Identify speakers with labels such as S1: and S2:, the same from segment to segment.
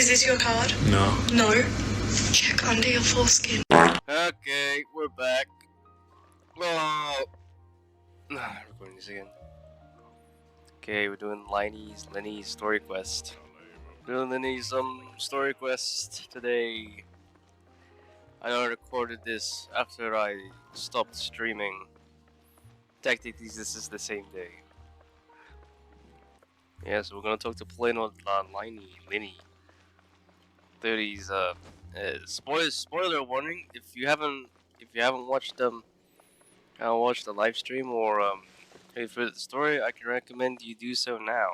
S1: this your card?
S2: No.
S1: No. Check under your foreskin.
S3: Okay, we're back. Oh, recording this again. Okay, we're doing Lyney's story quest. Doing Lyney's story quest today. I recorded this after I stopped streaming. Technically, this is the same day. Yeah, so we're gonna talk to plain old Lyney. There's spoiler warning. If you haven't watched the live stream or if for the story, I can recommend you do so now.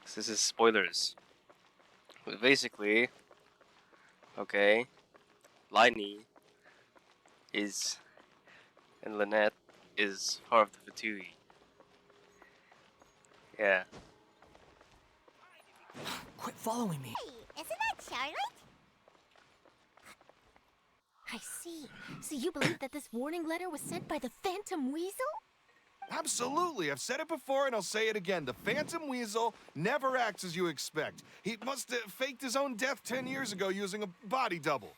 S3: 'Cause this is spoilers. But basically, okay, Lyney is and Lynette is part of the Fatui. Yeah.
S4: Quit following me.
S5: Hey, isn't that Charlotte? I see. So you believe that this warning letter was sent by the Phantom Weasel?
S6: Absolutely. I've said it before and I'll say it again. The Phantom Weasel never acts as you expect. He must have faked his own death 10 years ago using a body double.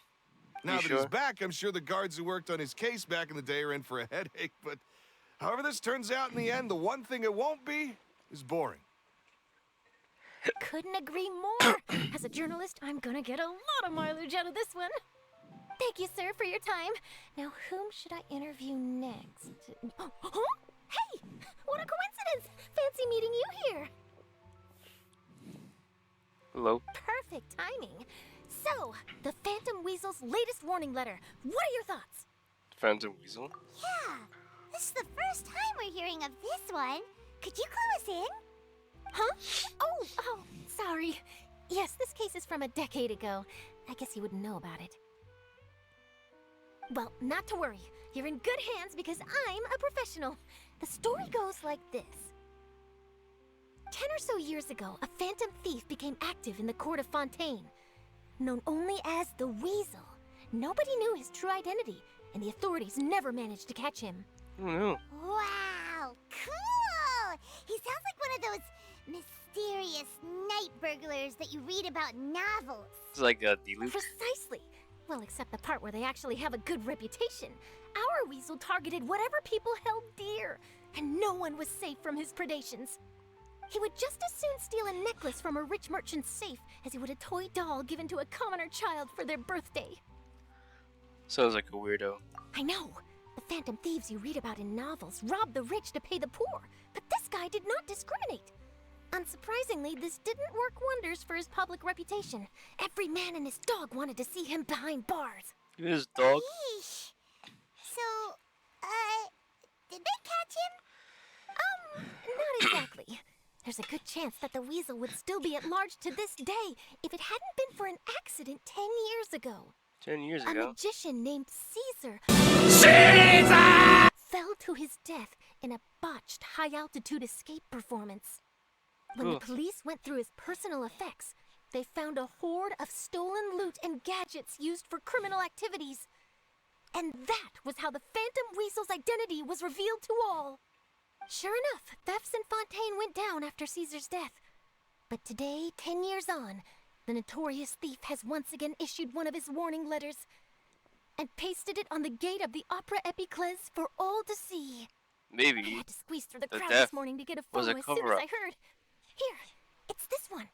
S6: Now that he's back, I'm sure the guards who worked on his case back in the day are in for a headache, but however this turns out in the end, the one thing it won't be is boring.
S5: Couldn't agree more. As a journalist, I'm gonna get a lot of mileage out of this one. Thank you, sir, for your time. Now, whom should I interview next? Huh? Hey! What a coincidence! Fancy meeting you here.
S3: Hello.
S5: Perfect timing. So, the Phantom Weasel's latest warning letter. What are your thoughts?
S3: Phantom Weasel.
S5: Yeah, this is the first time we're hearing of this one. Could you clue us in? Huh? Oh, sorry. Yes, this case is from a decade ago. I guess you wouldn't know about it. Well, not to worry. You're in good hands because I'm a professional. The story goes like this. 10 or so years ago, a phantom thief became active in the court of Fontaine. Known only as the Weasel. Nobody knew his true identity, and the authorities never managed to catch him.
S3: Oh no.
S5: Wow, cool! He sounds like one of those mysterious night burglars that you read about in novels.
S3: It's like a Deluxe.
S5: Precisely. Well, except the part where they actually have a good reputation. Our weasel targeted whatever people held dear, and no one was safe from his predations. He would just as soon steal a necklace from a rich merchant's safe as he would a toy doll given to a commoner child for their birthday.
S3: Sounds like a weirdo.
S5: I know. The phantom thieves you read about in novels rob the rich to pay the poor, but this guy did not discriminate. Unsurprisingly, this didn't work wonders for his public reputation. Every man and his dog wanted to see him behind bars.
S3: His dog?
S5: Yeesh. So, did they catch him? Not exactly. There's a good chance that the Weasel would still be at large to this day if it hadn't been for an accident 10 years ago.
S3: 10 years
S5: A
S3: ago?
S5: magician named Caesar fell to his death in a botched high-altitude escape performance. When the police went through his personal effects, they found a hoard of stolen loot and gadgets used for criminal activities. And that was how the Phantom Weasel's identity was revealed to all. Sure enough, thefts in Fontaine went down after Caesar's death. But today, 10 years on, the notorious thief has once again issued one of his warning letters and pasted it on the gate of the Opera Epiclese for all to see.
S3: Maybe.
S5: I had to squeeze through the
S3: the
S5: crowd
S3: death
S5: this morning to get a
S3: was
S5: photo
S3: a
S5: as soon as
S3: cover-up.
S5: I heard. Here, it's this one.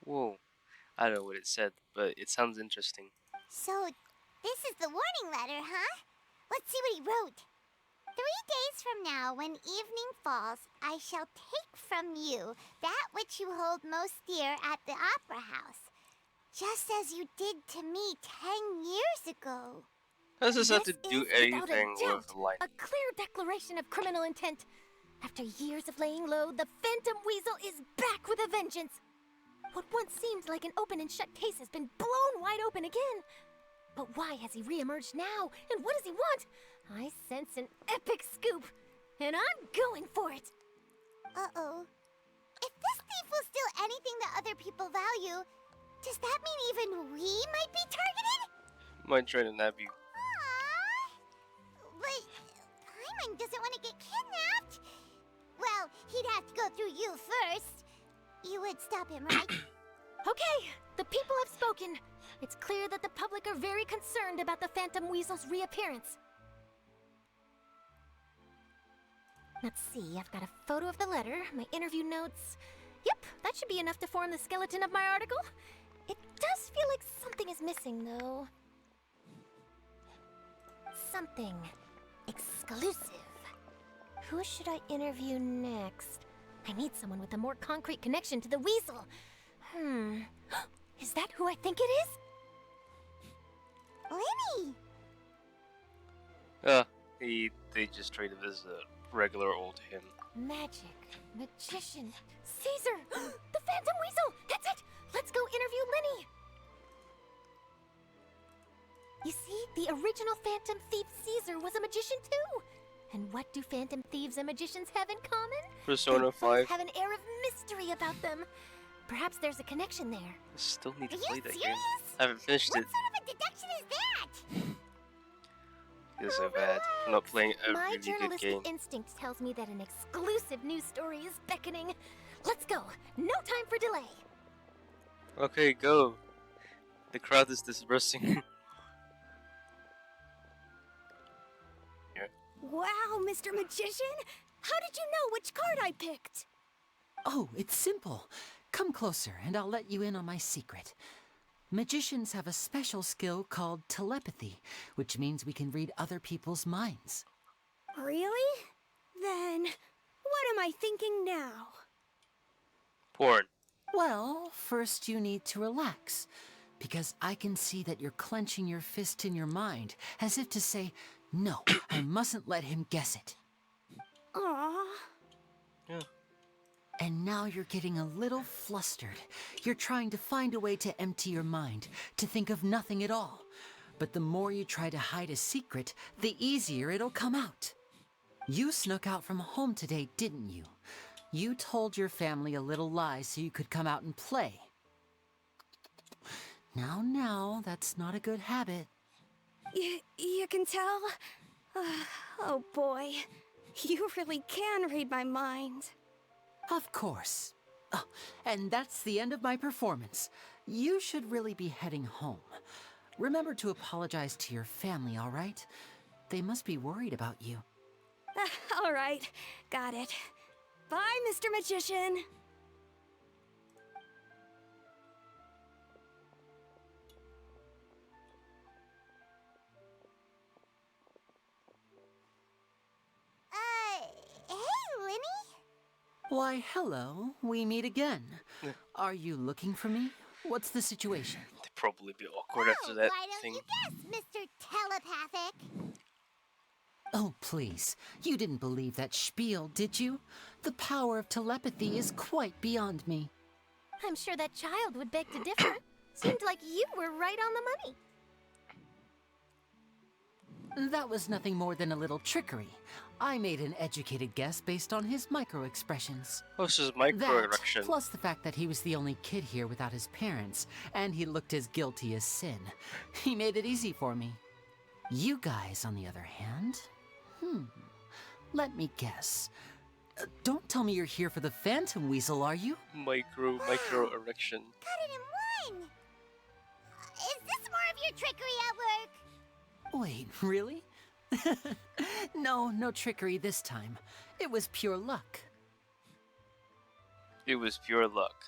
S3: Whoa. I don't know what it said, but it sounds interesting.
S5: So, this is the warning letter, huh? Let's see what he wrote. 3 days from now, when evening falls, I shall take from you that which you hold most dear at the Opera House, just as you did to me 10 years ago.
S3: How does this have to
S5: This
S3: do
S5: is, without a
S3: anything
S5: doubt,
S3: with life?
S5: a clear declaration of criminal intent. After years of laying low, the Phantom Weasel is back with a vengeance. What once seemed like an open and shut case has been blown wide open again. But why has he reemerged now, and what does he want? I sense an epic scoop, and I'm going for it. Uh-oh. If this thief will steal anything that other people value, does that mean even we might be targeted?
S3: Might try to nab you.
S5: But Paimon doesn't want to get kidnapped. Well, he'd have to go through you first. You would stop him, right? Okay, the people have spoken. It's clear that the public are very concerned about the Phantom Weasel's reappearance. Let's see, I've got a photo of the letter, my interview notes. Yep, that should be enough to form the skeleton of my article. It does feel like something is missing, though. Something exclusive. Who should I interview next? I need someone with a more concrete connection to the weasel. Is that who I think it is? Lyney!
S3: They just treat him as a regular old him.
S5: Magic, magician, Caesar, the Phantom Weasel! That's it! Let's go interview Lyney! You see, the original Phantom Thief Caesar was a magician too! And what do Phantom Thieves and magicians have in common?
S3: Persona
S5: They
S3: 5.
S5: have an air of mystery about them. Perhaps there's a connection there.
S3: I still need to
S5: Are
S3: play
S5: you
S3: that
S5: serious?
S3: game. I haven't finished
S5: What
S3: it.
S5: sort of a deduction is that?
S3: It's so bad. I'm not playing a
S5: My
S3: really good
S5: journalistic
S3: game.
S5: instinct tells me that an exclusive news story is beckoning. Let's go. No time for delay.
S3: Okay, go. The crowd is dispersing.
S2: Wow, Mr. Magician! How did you know which card I picked?
S4: Oh, it's simple. Come closer and I'll let you in on my secret. Magicians have a special skill called telepathy, which means we can read other people's minds.
S2: Really? Then, what am I thinking now?
S3: Porn.
S4: Well, first you need to relax, because I can see that you're clenching your fist in your mind, as if to say, no, I mustn't let him guess it.
S2: Aww.
S3: Yeah.
S4: And now you're getting a little flustered. You're trying to find a way to empty your mind, to think of nothing at all. But the more you try to hide a secret, the easier it'll come out. You snuck out from home today, didn't you? You told your family a little lie so you could come out and play. Now, that's not a good habit.
S2: You can tell? Oh boy, you really can read my mind.
S4: Of course. Oh, and that's the end of my performance. You should really be heading home. Remember to apologize to your family, all right? They must be worried about you.
S2: All right, got it. Bye, Mr. Magician.
S5: Hey, Lyney?
S4: Why, hello. We meet again. Are you looking for me? What's the situation?
S3: They'd probably be awkward after that thing.
S5: guess, Mr. Telepathic?
S4: Oh, please. You didn't believe that spiel, did you? The power of telepathy is quite beyond me.
S5: I'm sure that child would beg to differ. Seemed like you were right on the money.
S4: That was nothing more than a little trickery. I made an educated guess based on his micro-expressions.
S3: Oh, this is micro-erection.
S4: Plus the fact that he was the only kid here without his parents, and he looked as guilty as sin. He made it easy for me. You guys, on the other hand... let me guess. Don't tell me you're here for the Phantom Weasel, are you?
S3: Micro-erection.
S5: Cut it in one! Is this more of your trickery at work?
S4: Wait, really? No trickery this time. It was pure luck.
S3: It was pure luck.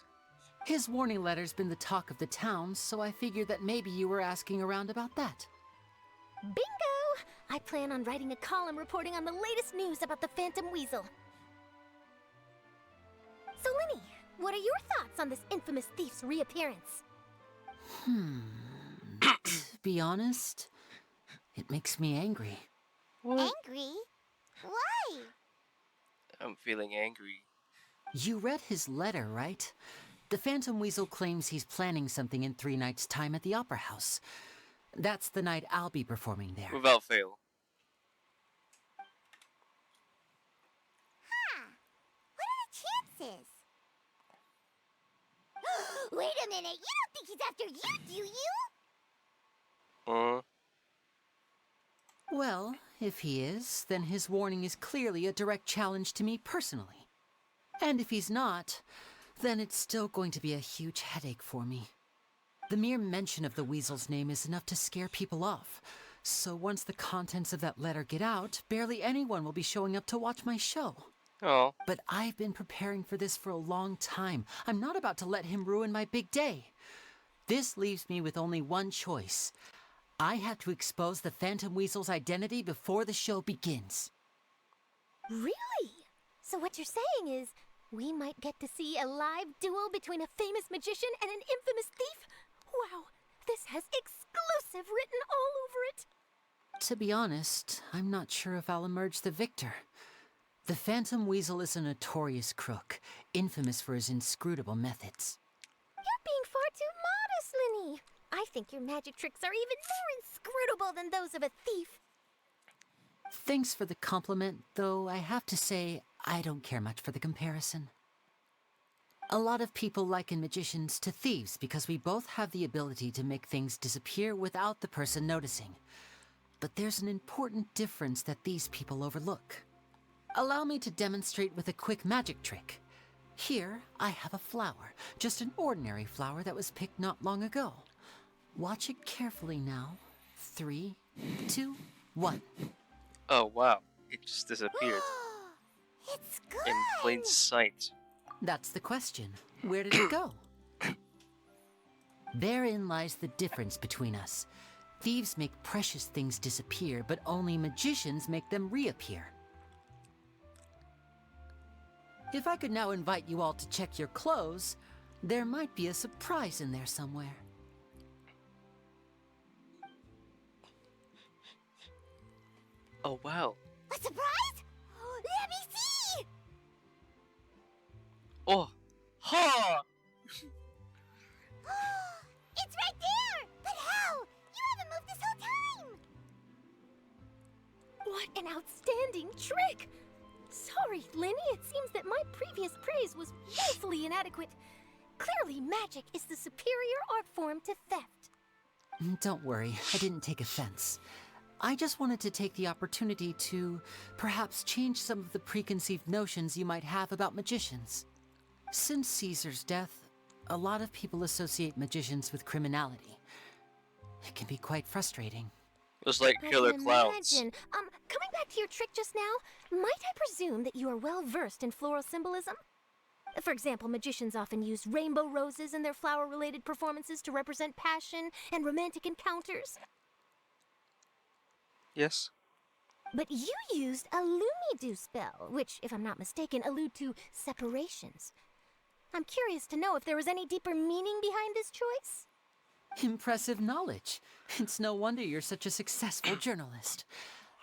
S4: His warning letter's been the talk of the town, so I figured that maybe you were asking around about that.
S5: Bingo! I plan on writing a column reporting on the latest news about the Phantom Weasel. So, Lyney, what are your thoughts on this infamous thief's reappearance?
S4: To be honest, it makes me angry.
S3: What?
S5: Angry? Why?
S3: I'm feeling angry.
S4: You read his letter, right? The Phantom Weasel claims he's planning something in 3 nights' time at the Opera House. That's the night I'll be performing there.
S3: Without fail.
S5: What are the chances? Wait a minute, you don't think he's after you, do you?
S4: Well, if he is, then his warning is clearly a direct challenge to me personally. And if he's not, then it's still going to be a huge headache for me. The mere mention of the weasel's name is enough to scare people off. So once the contents of that letter get out, barely anyone will be showing up to watch my show.
S3: Oh.
S4: But I've been preparing for this for a long time. I'm not about to let him ruin my big day. This leaves me with only one choice. I have to expose the Phantom Weasel's identity before the show begins.
S5: Really? So what you're saying is, we might get to see a live duel between a famous magician and an infamous thief? Wow, this has exclusive written all over it.
S4: To be honest, I'm not sure if I'll emerge the victor. The Phantom Weasel is a notorious crook, infamous for his inscrutable methods.
S5: You're being far too modest, Lyney. I think your magic tricks are even more inscrutable than those of a thief.
S4: Thanks for the compliment, though I have to say I don't care much for the comparison. A lot of people liken magicians to thieves because we both have the ability to make things disappear without the person noticing. But there's an important difference that these people overlook. Allow me to demonstrate with a quick magic trick. Here, I have a flower, just an ordinary flower that was picked not long ago. Watch it carefully now. 3, 2, 1.
S3: Oh wow, it just disappeared
S5: It's good.
S3: in plain sight.
S4: That's the question. Where did it go? Therein lies the difference between us. Thieves make precious things disappear, but only magicians make them reappear. If I could now invite you all to check your clothes, there might be a surprise in there somewhere.
S3: Oh wow.
S5: A surprise? Let me see!
S3: Oh, ha!
S5: It's right there! But how? You haven't moved this whole time! What an outstanding trick! Sorry, Lyney, it seems that my previous praise was woefully inadequate. Clearly, magic is the superior art form to theft.
S4: Don't worry, I didn't take offense. I just wanted to take the opportunity to perhaps change some of the preconceived notions you might have about magicians. Since Caesar's death, a lot of people associate magicians with criminality. It can be quite frustrating.
S3: Looks like
S5: I
S3: killer
S5: can
S3: clowns.
S5: imagine. Coming back to your trick just now, might I presume that you are well versed in floral symbolism? For example, magicians often use rainbow roses in their flower-related performances to represent passion and romantic encounters.
S3: Yes.
S5: But you used a Lumidu spell, which, if I'm not mistaken, allude to separations. I'm curious to know if there was any deeper meaning behind this choice?
S4: Impressive knowledge. It's no wonder you're such a successful journalist.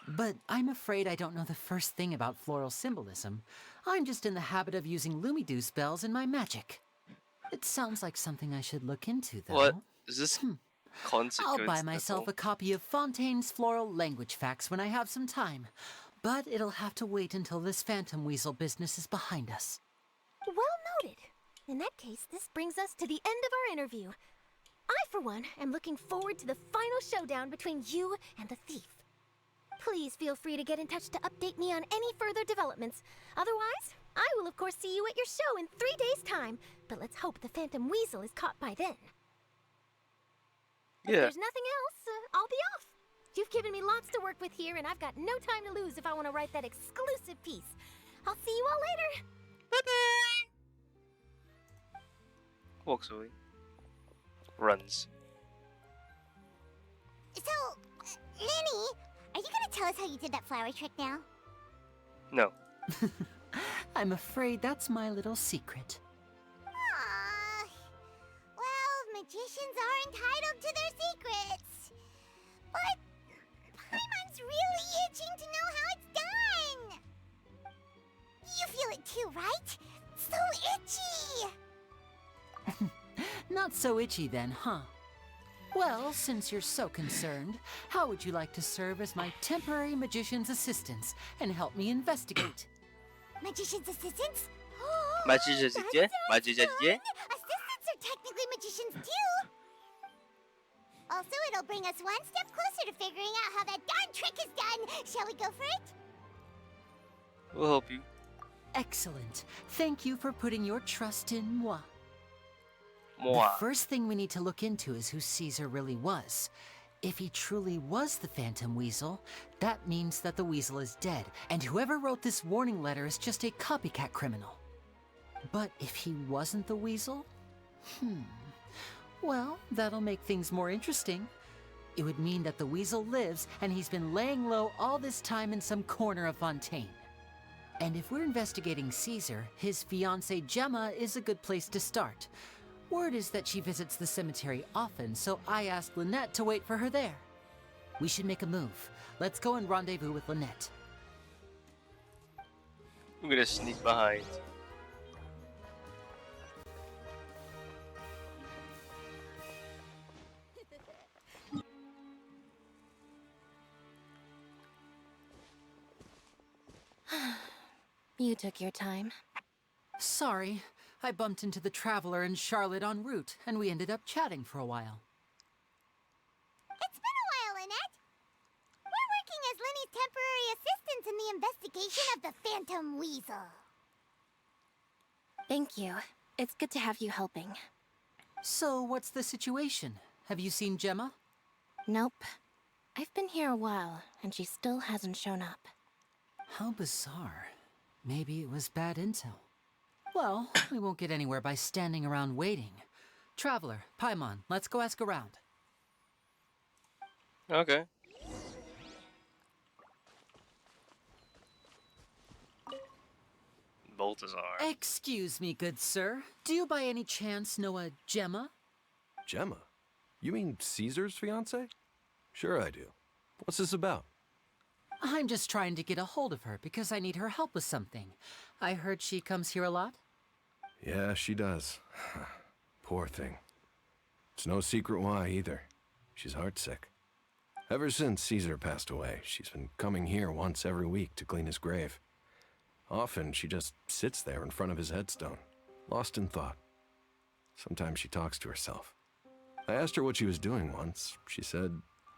S4: But I'm afraid I don't know the first thing about floral symbolism. I'm just in the habit of using Lumidu spells in my magic. It sounds like something I should look into, though.
S3: What? Is this
S4: I'll buy myself a copy of Fontaine's Floral Language Facts when I have some time. But it'll have to wait until this Phantom Weasel business is behind us.
S5: Well noted. In that case, this brings us to the end of our interview. I, for one, am looking forward to the final showdown between you and the thief. Please feel free to get in touch to update me on any further developments. Otherwise, I will of course see you at your show in 3 days' time. But let's hope the Phantom Weasel is caught by then. If there's nothing else, I'll be off. You've given me lots to work with here, and I've got no time to lose if I want to write that exclusive piece. I'll see you all later.
S3: Bye-bye! Walks away. Runs.
S7: So, Lyney, are you gonna tell us how you did that flower trick now?
S3: No.
S4: I'm afraid that's my little secret.
S7: Aww. Well, magicians are entitled to their secrets. But Paimon's really itching to know how it's done. You feel it too, right? So itchy.
S4: Not so itchy then, huh? Well, since you're so concerned, how would you like to serve as my temporary magician's assistants and help me investigate?
S7: Magician's assistants?
S3: Magician's
S7: That
S3: assistant?
S7: sounds
S3: Magician's
S7: fun.
S3: assistant?
S7: Assistants are technically magicians too. Also, it'll bring us one step closer to figuring out how that darn trick is done. Shall we go for it?
S3: We'll help you.
S4: Excellent. Thank you for putting your trust in moi.
S3: Moi.
S4: The first thing we need to look into is who Caesar really was. If he truly was the Phantom Weasel, that means that the weasel is dead, and whoever wrote this warning letter is just a copycat criminal. But if he wasn't the weasel? Well, that'll make things more interesting. It would mean that the weasel lives, and he's been laying low all this time in some corner of Fontaine. And if we're investigating Caesar, his fiancée Gemma is a good place to start. Word is that she visits the cemetery often, so I asked Lynette to wait for her there. We should make a move. Let's go and rendezvous with Lynette.
S3: I'm gonna sneak behind.
S5: You took your time.
S4: Sorry, I bumped into the Traveler and Charlotte en route, and we ended up chatting for a while.
S7: It's been a while, Lynette. We're working as Lyney's temporary assistants in the investigation of the Phantom Weasel.
S5: Thank you. It's good to have you helping.
S4: So, what's the situation? Have you seen Gemma?
S5: Nope. I've been here a while, and she still hasn't shown up.
S4: How bizarre. Maybe it was bad intel. Well, we won't get anywhere by standing around waiting. Traveler, Paimon, let's go ask around.
S3: Okay. Balthazar.
S4: Excuse me, good sir. Do you by any chance know a Gemma?
S8: Gemma? You mean Caesar's fiance? Sure I do. What's this about?
S4: I'm just trying to get a hold of her because I need her help with something. I heard she comes here a lot.
S8: Yeah, she does. Poor thing. It's no secret why either. She's heartsick. Ever since Caesar passed away, she's been coming here once every week to clean his grave. Often she just sits there in front of his headstone, lost in thought. Sometimes she talks to herself. I asked her what she was doing once. She said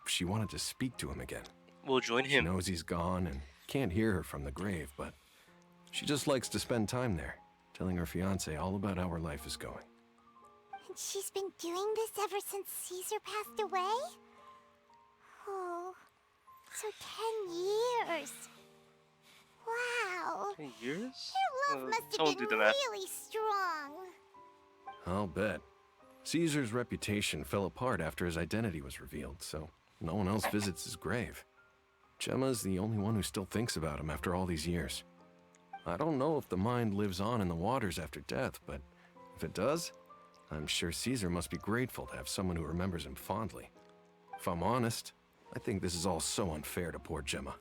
S8: she wanted to speak to him again.
S3: We'll join
S8: She
S3: him.
S8: knows he's gone and can't hear her from the grave, but she just likes to spend time there, telling her fiancé all about how her life is going.
S7: And she's been doing this ever since Caesar passed away? Oh, so 10 years. Wow.
S3: 10 years?
S7: Their love must have
S3: someone do
S7: been
S3: the math.
S7: really strong.
S8: I'll bet. Caesar's reputation fell apart after his identity was revealed, so no one else visits his grave. Gemma's the only one who still thinks about him after all these years. I don't know if the mind lives on in the waters after death, but if it does, I'm sure Caesar must be grateful to have someone who remembers him fondly. If I'm honest, I think this is all so unfair to poor Gemma.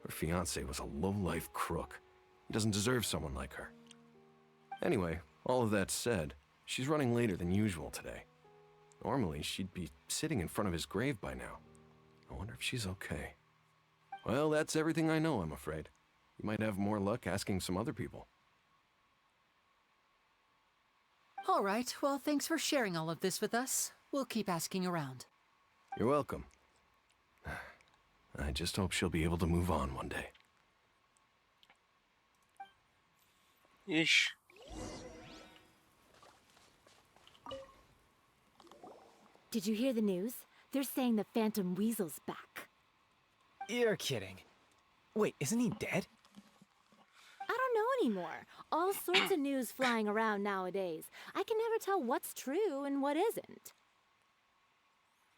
S8: Her fiancé was a low-life crook. He doesn't deserve someone like her. Anyway, all of that said, she's running later than usual today. Normally, she'd be sitting in front of his grave by now. I wonder if she's okay. Well, that's everything I know, I'm afraid. You might have more luck asking some other people.
S4: All right, well, thanks for sharing all of this with us. We'll keep asking around.
S8: You're welcome. I just hope she'll be able to move on one day.
S3: Ish.
S9: Did you hear the news? They're saying the Phantom Weasel's back.
S10: You're kidding. Wait, isn't he dead?
S9: I don't know anymore. All sorts of news flying around nowadays. I can never tell what's true and what isn't.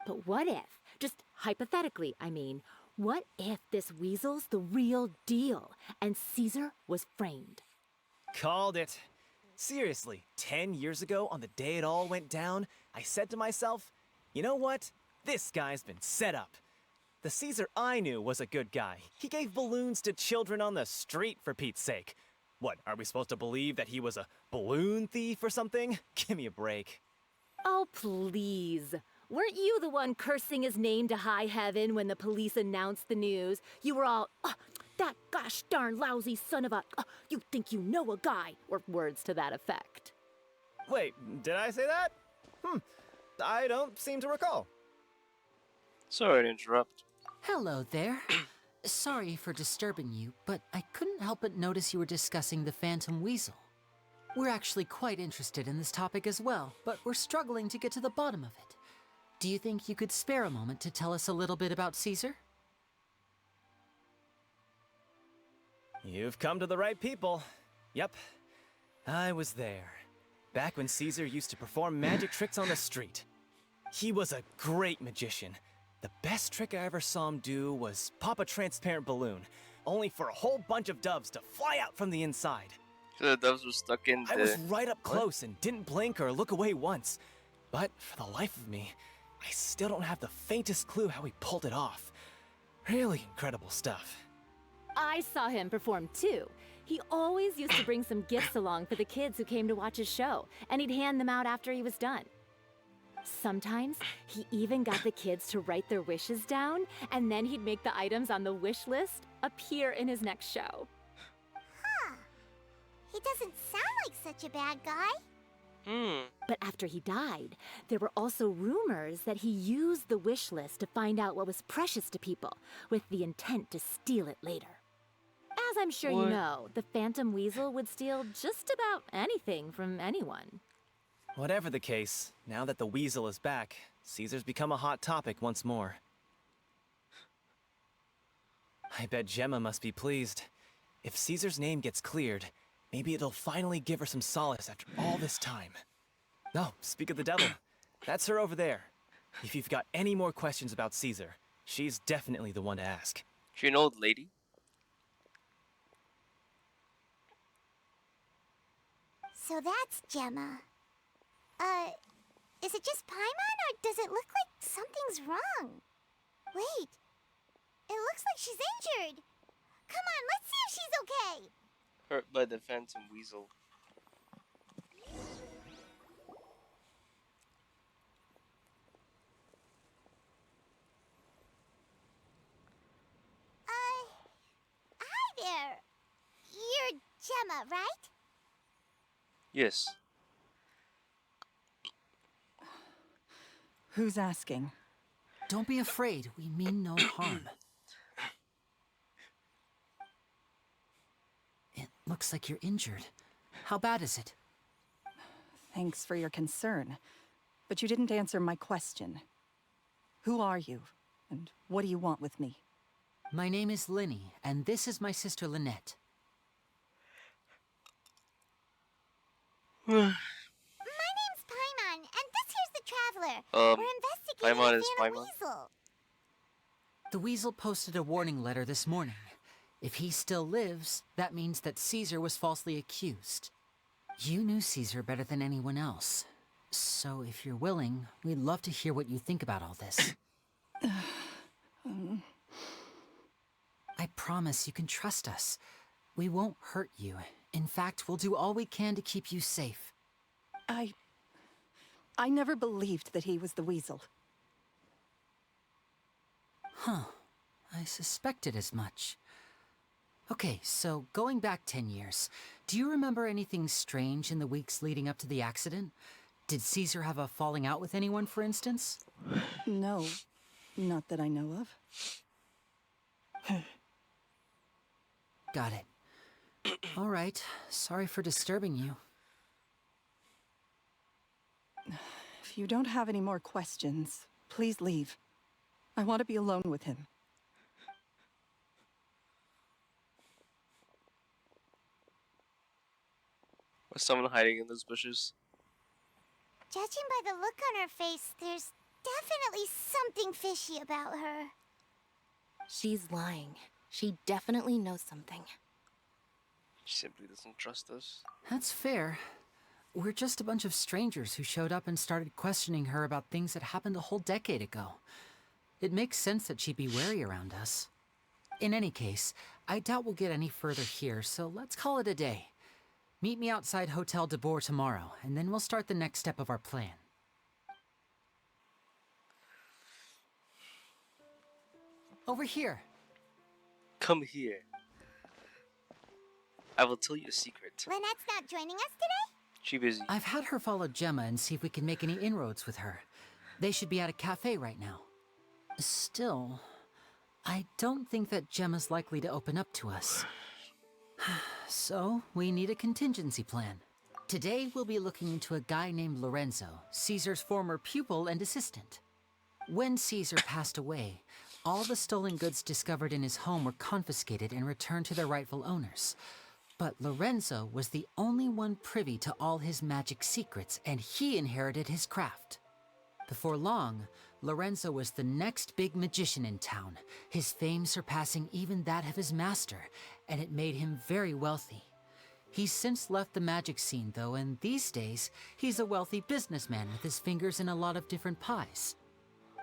S9: But what if, just hypothetically, I mean, what if this weasel's the real deal and Caesar was framed?
S10: Called it. Seriously, 10 years ago, on the day it all went down, I said to myself, you know what? This guy's been set up. The Caesar I knew was a good guy. He gave balloons to children on the street, for Pete's sake. What, are we supposed to believe that he was a balloon thief or something? Give me a break.
S9: Oh, please. Weren't you the one cursing his name to high heaven when the police announced the news? You were all, that gosh darn lousy son of a, you think you know a guy, or words to that effect.
S10: Wait, did I say that? I don't seem to recall.
S3: Sorry to interrupt.
S4: Hello there. Sorry for disturbing you, but I couldn't help but notice you were discussing the Phantom Weasel. We're actually quite interested in this topic as well, but we're struggling to get to the bottom of it. Do you think you could spare a moment to tell us a little bit about Caesar?
S10: You've come to the right people. Yep, I was there. Back when Caesar used to perform magic tricks on the street. He was a great magician. The best trick I ever saw him do was pop a transparent balloon, only for a whole bunch of doves to fly out from the inside.
S3: So the doves were stuck in
S10: I was right up close and didn't blink or look away once. But for the life of me, I still don't have the faintest clue how he pulled it off. Really incredible stuff.
S9: I saw him perform too. He always used to bring some gifts along for the kids who came to watch his show, and he'd hand them out after he was done. Sometimes, he even got the kids to write their wishes down, and then he'd make the items on the wish list appear in his next show.
S7: Huh. He doesn't sound like such a bad guy.
S9: But after he died, there were also rumors that he used the wish list to find out what was precious to people, with the intent to steal it later. As I'm sure you know, the Phantom Weasel would steal just about anything from anyone.
S10: Whatever the case, now that the weasel is back, Caesar's become a hot topic once more. I bet Gemma must be pleased. If Caesar's name gets cleared, maybe it'll finally give her some solace after all this time. No, speak of the devil. That's her over there. If you've got any more questions about Caesar, she's definitely the one to ask.
S3: She an old lady?
S7: So that's Gemma. Is it just Paimon, or does it look like something's wrong? Wait, it looks like she's injured. Come on, let's see if she's okay.
S3: Hurt by the Phantom Weasel.
S7: Hi there. You're Gemma, right?
S3: Yes.
S11: Who's asking?
S4: Don't be afraid, we mean no harm. It looks like you're injured. How bad is it?
S11: Thanks for your concern, but you didn't answer my question. Who are you, and what do you want with me?
S4: My name is Lyney, and this is my sister Lynette.
S7: My name's Paimon, and this here's the Traveler. We're investigating
S3: Paimon
S7: the
S3: is
S7: Phantom
S3: Paimon?
S7: Weasel.
S4: The Weasel posted a warning letter this morning. If he still lives, that means that Caesar was falsely accused. You knew Caesar better than anyone else. So if you're willing, we'd love to hear what you think about all this. I promise you can trust us. We won't hurt you. In fact, we'll do all we can to keep you safe.
S11: I never believed that he was the Weasel.
S4: Huh. I suspected as much. Okay, so going back 10 years, do you remember anything strange in the weeks leading up to the accident? Did Caesar have a falling out with anyone, for instance?
S11: No, not that I know of.
S4: Got it. All right, sorry for disturbing you.
S11: If you don't have any more questions, please leave. I want to be alone with him.
S3: Was someone hiding in those bushes?
S7: Judging by the look on her face, there's definitely something fishy about her.
S1: She's lying. She definitely knows something.
S3: She simply doesn't trust us.
S4: That's fair. We're just a bunch of strangers who showed up and started questioning her about things that happened a whole decade ago. It makes sense that she'd be wary around us. In any case, I doubt we'll get any further here, so let's call it a day. Meet me outside Hotel de Boer tomorrow, and then we'll start the next step of our plan. Over here.
S3: Come here. I will tell you a secret.
S7: Lynette's not joining us today?
S3: She busy.
S4: I've had her follow Gemma and see if we can make any inroads with her. They should be at a cafe right now. Still, I don't think that Gemma's likely to open up to us. So, we need a contingency plan. Today, we'll be looking into a guy named Lorenzo, Caesar's former pupil and assistant. When Caesar passed away, all the stolen goods discovered in his home were confiscated and returned to their rightful owners. But Lorenzo was the only one privy to all his magic secrets, and he inherited his craft. Before long, Lorenzo was the next big magician in town, his fame surpassing even that of his master, and it made him very wealthy. He's since left the magic scene, though, and these days, he's a wealthy businessman with his fingers in a lot of different pies.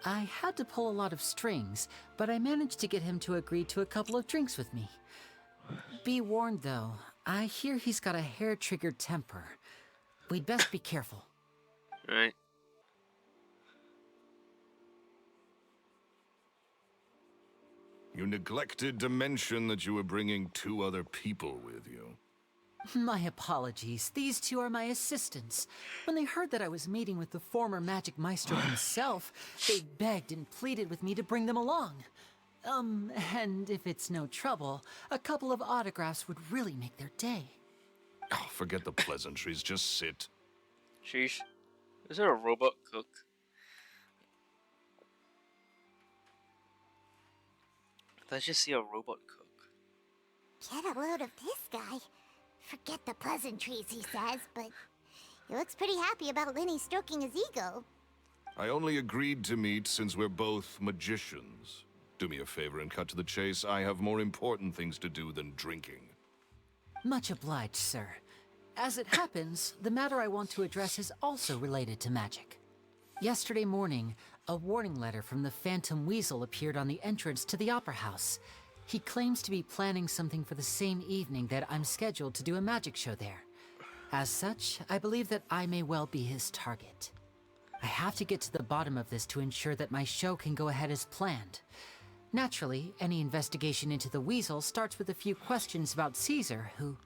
S4: I had to pull a lot of strings, but I managed to get him to agree to a couple of drinks with me. Be warned, though, I hear he's got a hair-triggered temper. We'd best be careful.
S3: Right.
S6: You neglected to mention that you were bringing 2 other people with you.
S4: My apologies. These 2 are my assistants. When they heard that I was meeting with the former magic maestro himself, they begged and pleaded with me to bring them along. And if it's no trouble, a couple of autographs would really make their day.
S6: Oh, forget the pleasantries, just sit.
S3: Sheesh. Is there a robot cook? Did I just see a robot cook?
S7: Get a load of this guy. Forget the pleasantries, he says, but he looks pretty happy about Lyney stroking his ego.
S6: I only agreed to meet since we're both magicians. Do me a favor and cut to the chase. I have more important things to do than drinking.
S4: Much obliged, sir. As it happens, the matter I want to address is also related to magic. Yesterday morning, a warning letter from the Phantom Weasel appeared on the entrance to the Opera House. He claims to be planning something for the same evening that I'm scheduled to do a magic show there. As such, I believe that I may well be his target. I have to get to the bottom of this to ensure that my show can go ahead as planned. Naturally, any investigation into the Weasel starts with a few questions about Caesar, who...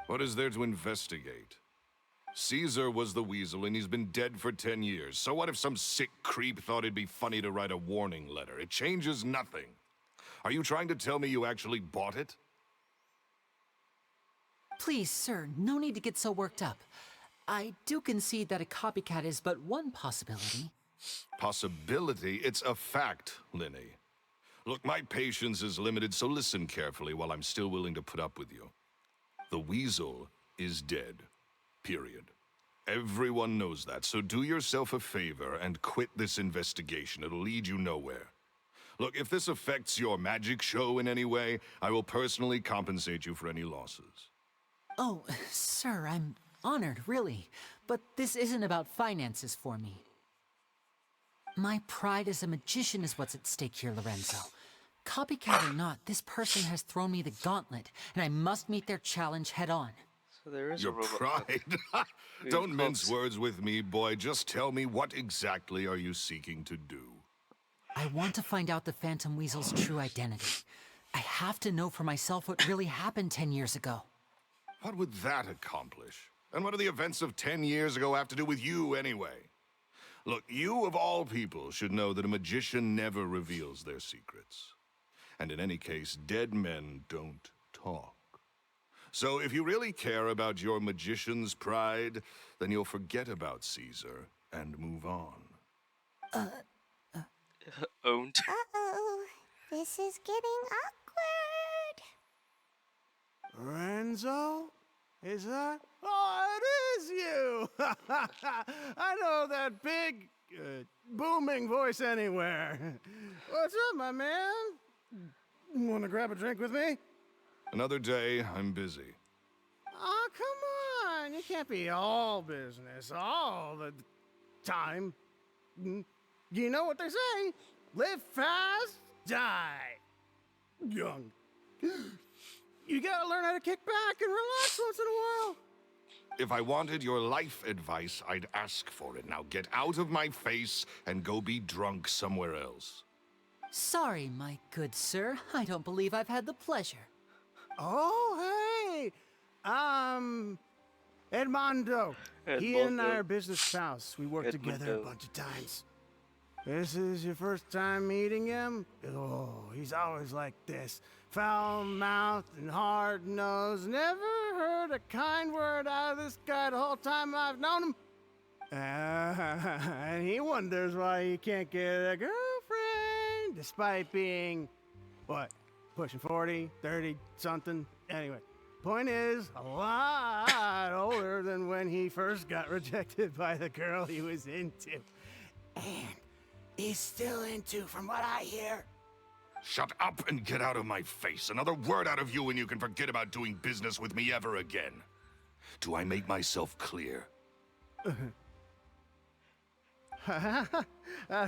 S6: What is there to investigate? Caesar was the Weasel, and he's been dead for 10 years. So what if some sick creep thought it'd be funny to write a warning letter? It changes nothing. Are you trying to tell me you actually bought it?
S4: Please, sir, no need to get so worked up. I do concede that a copycat is but one possibility.
S6: Possibility? It's a fact, Lyney. Look, my patience is limited, so listen carefully while I'm still willing to put up with you. The Weasel is dead. Period. Everyone knows that, so do yourself a favor and quit this investigation. It'll lead you nowhere. Look, if this affects your magic show in any way, I will personally compensate you for any losses.
S4: Oh, sir, I'm honored, really. But this isn't about finances for me. My pride as a magician is what's at stake here, Lorenzo. Copycat or not, this person has thrown me the gauntlet, and I must meet their challenge head-on.
S3: So there is
S6: Your
S3: a robot
S6: pride?
S3: cook.
S6: Don't mince words with me, boy. Just tell me, what exactly are you seeking to do?
S4: I want to find out the Phantom Weasel's true identity. I have to know for myself what really happened 10 years ago.
S6: What would that accomplish? And what do the events of 10 years ago have to do with you, anyway? Look, you of all people should know that a magician never reveals their secrets. And in any case, dead men don't talk. So if you really care about your magician's pride, then you'll forget about Caesar and move on.
S3: Owned.
S7: Uh-oh. This is getting awkward.
S12: Renzo? Is that? Oh, it is you! I know that big, booming voice anywhere. What's up, my man? Want to grab a drink with me?
S6: Another day, I'm busy.
S12: Oh, come on. You can't be all business all the time. You know what they say? Live fast, die young. You gotta learn how to kick back and relax once in a while.
S6: If I wanted your life advice, I'd ask for it. Now get out of my face and go be drunk somewhere else.
S4: Sorry, my good sir. I don't believe I've had the pleasure.
S12: Oh, hey! Edmondo. He and I are business pals. We worked together a bunch of times. This is your first time meeting him? Oh, he's always like this. Foul-mouthed and hard-nosed. Never heard a kind word out of this guy the whole time I've known him. And he wonders why he can't get a girlfriend, despite being, what, pushing 40, 30, something? Anyway, point is, a lot older than when he first got rejected by the girl he was into. And he's still into, from what I hear.
S6: Shut up and get out of my face. Another word out of you and you can forget about doing business with me ever again. Do I make myself clear?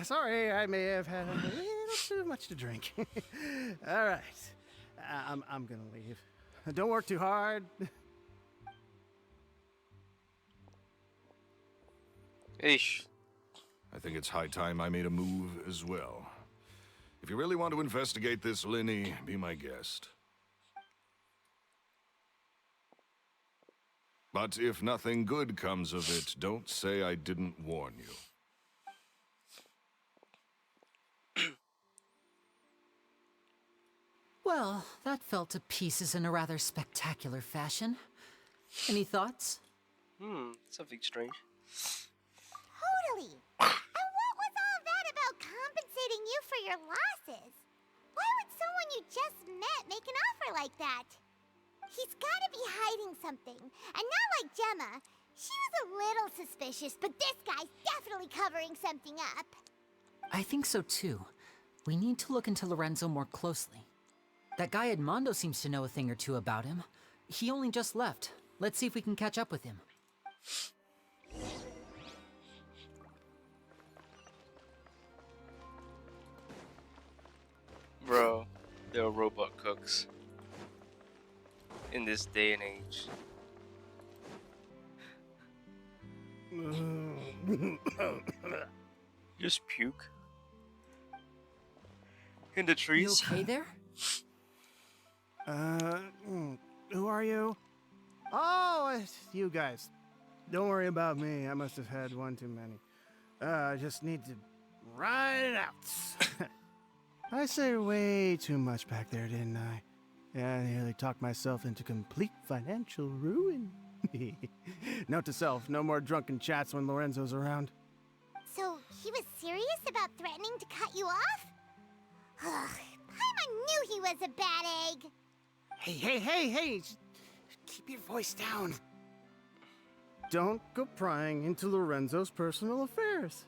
S12: Sorry, I may have had a little too much to drink. All right, I'm gonna leave. Don't work too hard.
S3: Ish.
S6: I think it's high time I made a move as well. If you really want to investigate this, Lyney, be my guest. But if nothing good comes of it, don't say I didn't warn you.
S4: Well, that fell to pieces in a rather spectacular fashion. Any thoughts?
S3: Something strange.
S7: Totally. And what was all that about compensating you for your losses? Why would someone you just met make an offer like that? He's gotta be hiding something. And not like Gemma. She was a little suspicious, but this guy's definitely covering something up.
S4: I think so too. We need to look into Lorenzo more closely. That guy Edmondo seems to know a thing or two about him. He only just left. Let's see if we can catch up with him.
S3: Bro, there are robot cooks in this day and age. Just puke in the
S4: You
S3: trees.
S4: okay there?
S12: Who are you? Oh, it's you guys. Don't worry about me. I must have had one too many. I just need to ride it out. I say way too much back there, didn't I? Yeah, I nearly talked myself into complete financial ruin. Note to self, no more drunken chats when Lorenzo's around.
S7: So, he was serious about threatening to cut you off? Ugh, Paimon knew he was a bad egg.
S12: Hey, keep your voice down. Don't go prying into Lorenzo's personal affairs.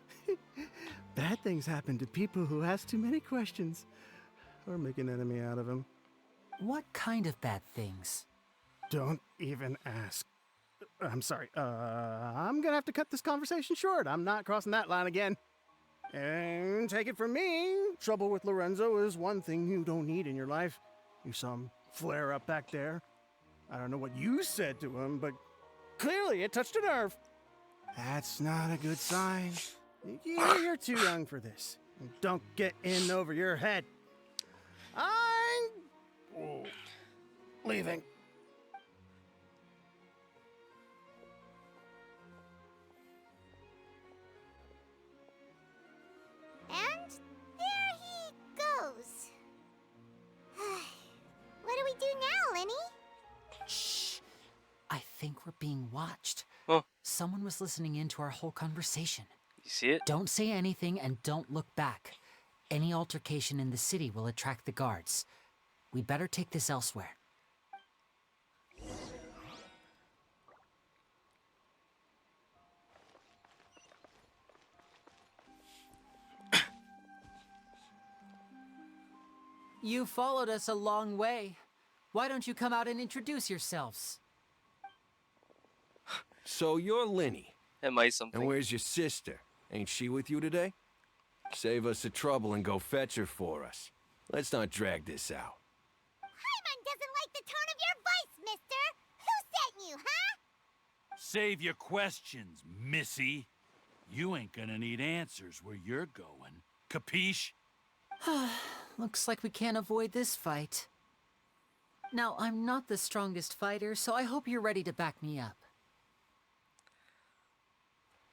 S12: Bad things happen to people who ask too many questions. Or make an enemy out of him.
S4: What kind of bad things?
S12: Don't even ask. I'm sorry, I'm gonna have to cut this conversation short. I'm not crossing that line again. And take it from me, trouble with Lorenzo is one thing you don't need in your life. You saw him flare up back there. I don't know what you said to him, but clearly it touched a nerve. That's not a good sign. You're too young for this. Don't get in over your head. I'm leaving.
S7: And there he goes. What do we do now, Lyney?
S4: Shh. I think we're being watched.
S3: Huh.
S4: Someone was listening in to our whole conversation.
S3: You see it?
S4: Don't say anything and don't look back. Any altercation in the city will attract the guards. We better take this elsewhere. You followed us a long way. Why don't you come out and introduce yourselves?
S8: So you're Lyney.
S3: Am I something?
S8: And where's your sister? Ain't she with you today? Save us the trouble and go fetch her for us. Let's not drag this out.
S7: Paimon doesn't like the tone of your voice, mister. Who sent you, huh?
S13: Save your questions, missy. You ain't gonna need answers where you're going. Capiche?
S4: Looks like we can't avoid this fight. Now, I'm not the strongest fighter, so I hope you're ready to back me up.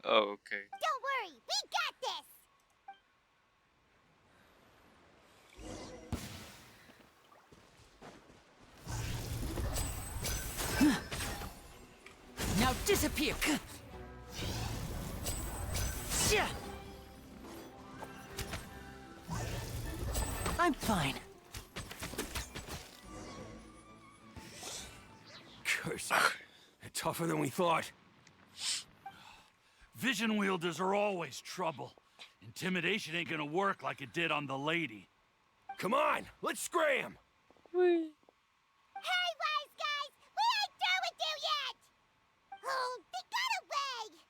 S3: Oh, okay.
S7: Don't worry, we got this.
S4: Disappear! I'm fine.
S13: Curse it. Tougher than we thought. Vision wielders are always trouble. Intimidation ain't gonna work like it did on the lady. Come on, let's scram!
S7: Hey, wise guys! We ain't through with you yet! Oh, they got away!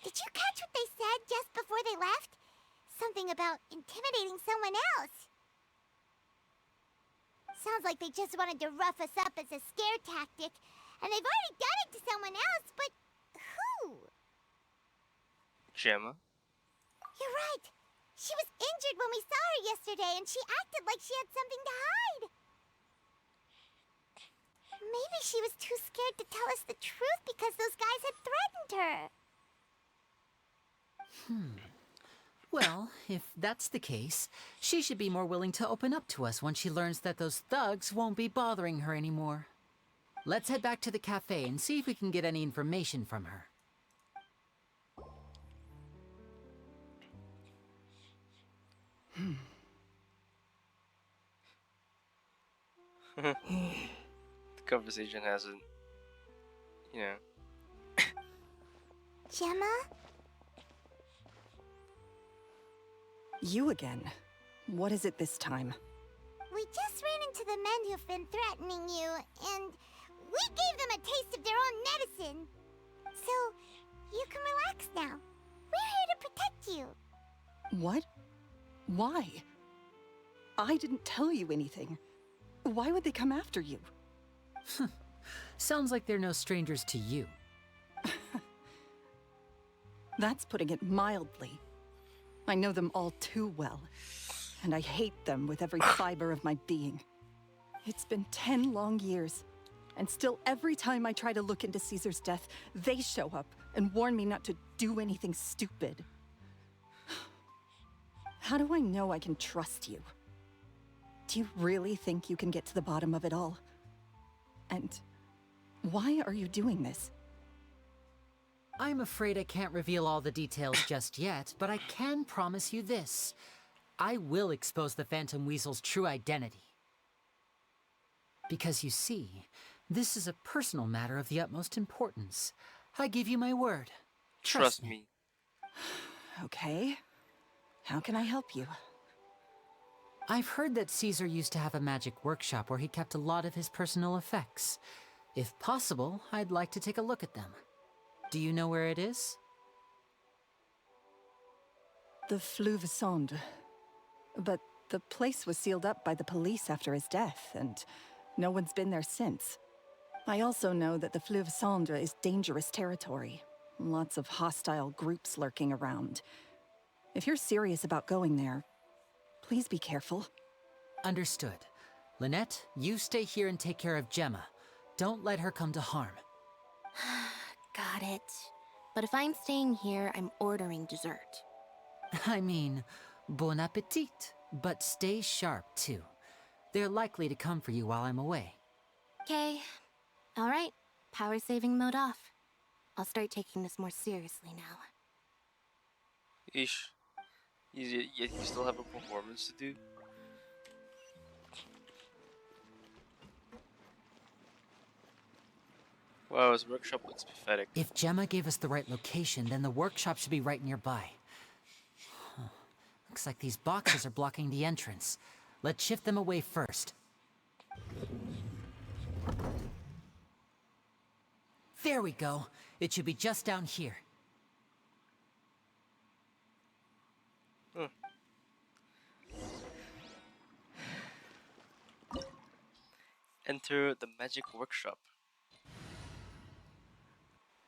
S7: Did you catch what they said just before they left? Something about intimidating someone else. Sounds like they just wanted to rough us up as a scare tactic, and they've already done it to someone else, but who?
S3: Gemma?
S7: You're right. She was injured when we saw her yesterday, and she acted like she had something to hide. Maybe she was too scared to tell us the truth because those guys had threatened her.
S4: Well, if that's the case, she should be more willing to open up to us once she learns that those thugs won't be bothering her anymore. Let's head back to the cafe and see if we can get any information from her.
S3: The conversation hasn't, you know.
S7: Gemma?
S11: You again. What is it this time?
S7: We just ran into the men who've been threatening you, and we gave them a taste of their own medicine. So, you can relax now. We're here to protect you.
S11: What? Why? I didn't tell you anything. Why would they come after you?
S4: Sounds like they're no strangers to you.
S11: That's putting it mildly. I know them all too well, and I hate them with every fiber of my being. It's been 10 long years, and still every time I try to look into Caesar's death, they show up and warn me not to do anything stupid. How do I know I can trust you? Do you really think you can get to the bottom of it all? And why are you doing this?
S4: I'm afraid I can't reveal all the details just yet, but I can promise you this. I will expose the Phantom Weasel's true identity. Because you see, this is a personal matter of the utmost importance. I give you my word.
S3: Trust me.
S11: Okay. How can I help you?
S4: I've heard that Caesar used to have a magic workshop where he kept a lot of his personal effects. If possible, I'd like to take a look at them. Do you know where it is?
S11: The Fleuve Sonde. But the place was sealed up by the police after his death, and no one's been there since. I also know that the Fleuve Sonde is dangerous territory. Lots of hostile groups lurking around. If you're serious about going there, please be careful.
S4: Understood. Lynette, you stay here and take care of Gemma. Don't let her come to harm.
S1: Got it. But if I'm staying here, I'm ordering dessert.
S4: I mean, bon appetit. But stay sharp, too. They're likely to come for you while I'm away.
S1: Okay. Alright. Power saving mode off. I'll start taking this more seriously now.
S3: Ish. Yet you still have a performance to do? Wow, his workshop looks pathetic.
S4: If Gemma gave us the right location, then the workshop should be right nearby. Huh. Looks like these boxes are blocking the entrance. Let's shift them away first. There we go. It should be just down here.
S3: Enter the magic workshop.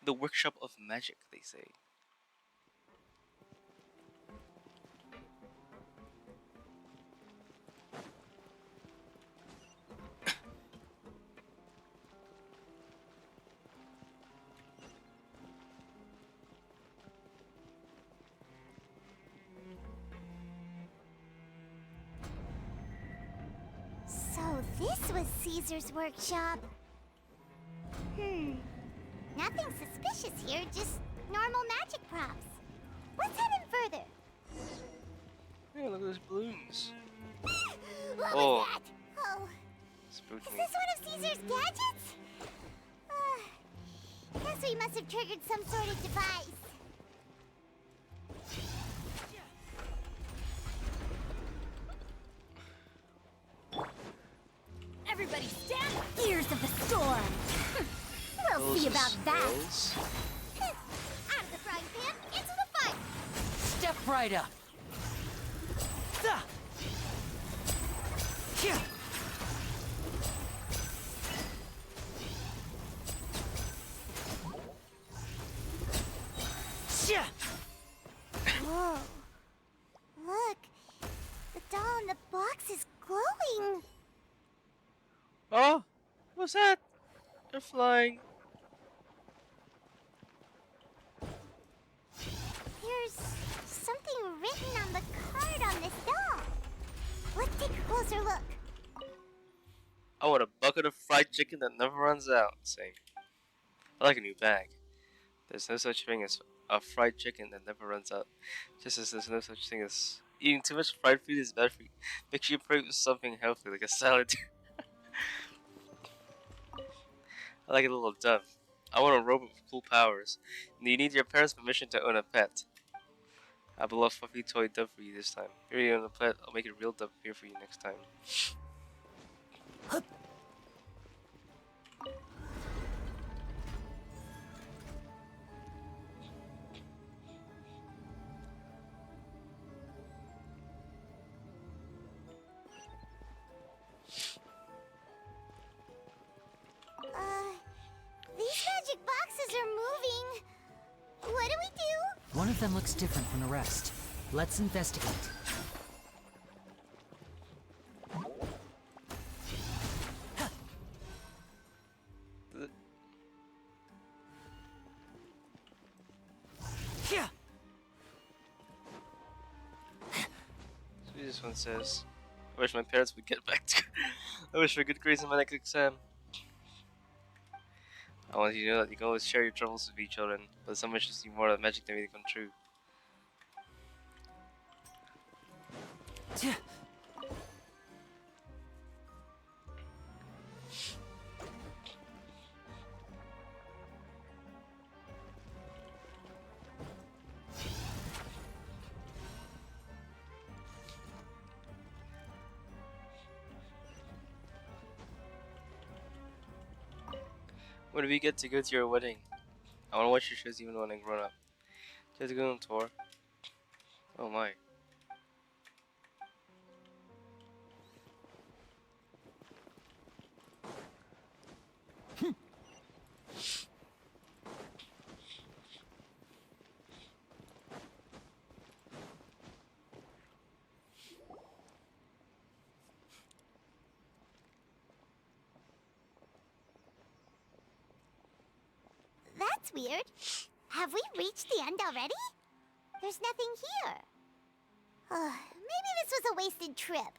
S3: The workshop of magic, they say.
S7: So this was Caesar's workshop. Nothing suspicious here, just normal magic props. Let's head in further.
S3: Hey, look at those balloons.
S7: What
S3: Oh.
S7: was that? Oh,
S3: Spooked
S7: is
S3: me.
S7: this one of Caesar's gadgets? Guess we must have triggered some sort of device.
S5: Everybody stand ears of the storm. We'll see about that.
S7: Out of the frying pan, into the fire.
S4: Step right up.
S7: Whoa. Look, the doll in the box is glowing.
S3: Oh, what's that? They're flying.
S7: There's something written on the card on this doll. Let's take a closer look.
S3: I want a bucket of fried chicken that never runs out. Same. I like a new bag. There's no such thing as a fried chicken that never runs out. Just as there's no such thing as eating too much fried food is bad for you. Make sure you pray with something healthy like a salad. I like a little dove. I want a robot with cool powers. And you need your parents' permission to own a pet. I have a little fluffy toy dove for you this time. Here you own a pet. I'll make a real dove here for you next time.
S7: These magic boxes are moving. What do we do?
S4: One of them looks different from the rest. Let's investigate.
S3: So this one says, I wish my parents would get back to I wish for good grades in my next exam. I want you to know that you can always share your troubles with each other, but some wishes need more of magic than they come true. When do we get to go to your wedding? I want to watch your shows even when I'm grown up. Do you have to go on tour? Oh my.
S7: That's weird. Have we reached the end already? There's nothing here. Maybe this was a wasted trip.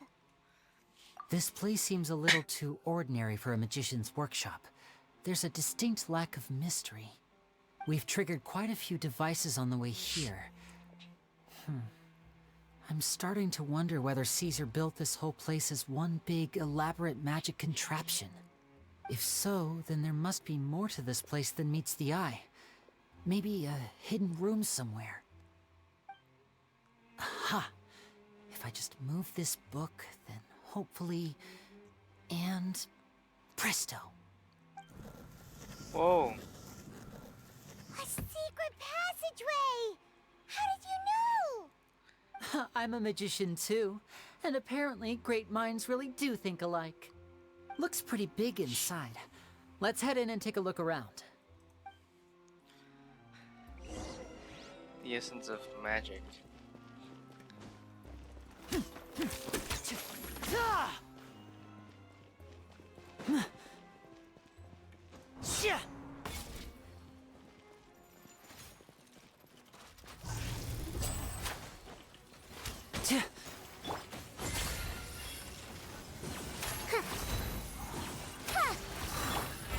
S4: This place seems a little too ordinary for a magician's workshop. There's a distinct lack of mystery. We've triggered quite a few devices on the way here. I'm starting to wonder whether Caesar built this whole place as one big, elaborate magic contraption. If so, then there must be more to this place than meets the eye. Maybe a hidden room somewhere. Aha! If I just move this book, then hopefully... and... presto!
S3: Whoa.
S7: A secret passageway! How did you know?
S4: I'm a magician too, and apparently great minds really do think alike. Looks pretty big inside. Let's head in and take a look around.
S3: The essence of magic.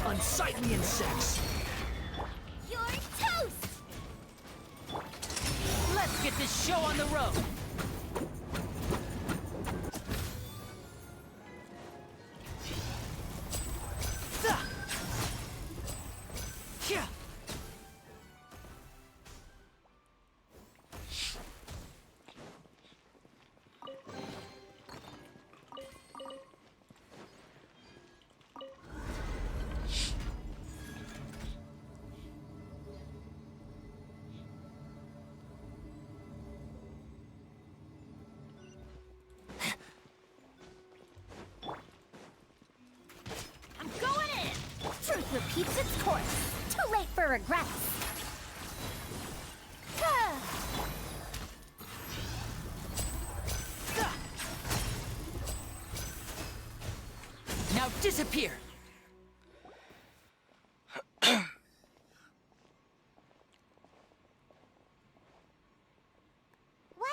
S10: Unsightly insects!
S4: show on the road.
S5: I'm going in! Truth repeats its course. Too late for regrets.
S4: Now disappear.
S7: Why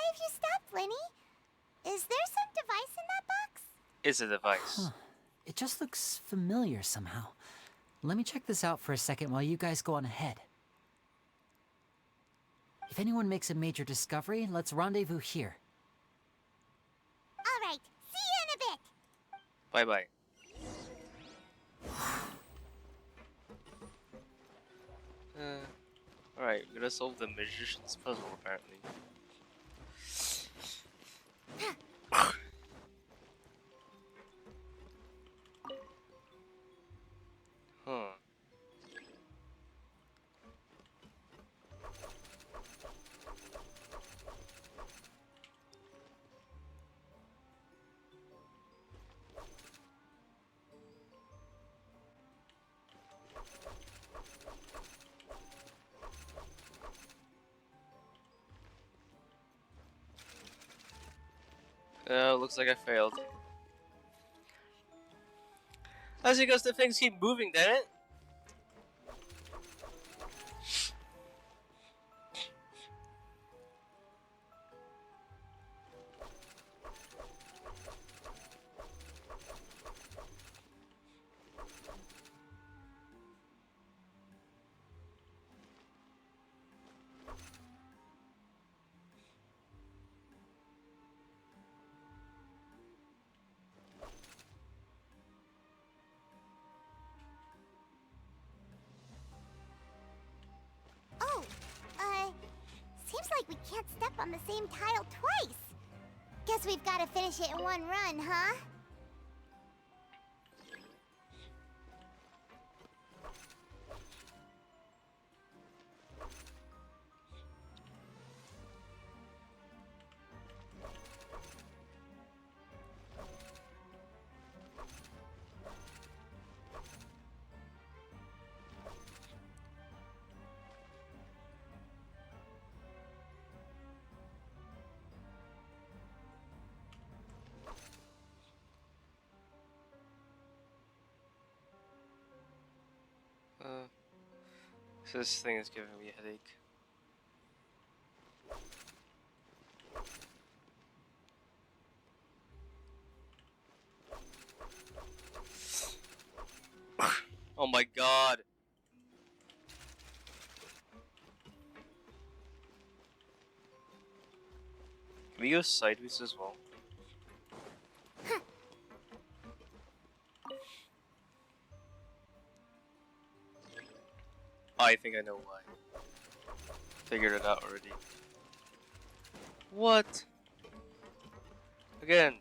S7: have you stopped, Lyney? Is there some device in that box?
S3: It's a device.
S4: Huh. It just looks familiar somehow. Let me check this out for a second while you guys go on ahead. If anyone makes a major discovery, let's rendezvous here.
S7: All right, see you in a bit.
S3: Bye-bye. Alright, we're gonna solve the magician's puzzle, apparently. Huh. Looks like I failed. That's because the things keep moving, damn it!
S7: Oh, seems like we can't step on the same tile twice. Guess we've got to finish it in one run, huh?
S3: So this thing is giving me a headache. Oh my god! Can we go sideways as well? I think I know why. Figured it out already. What? Again.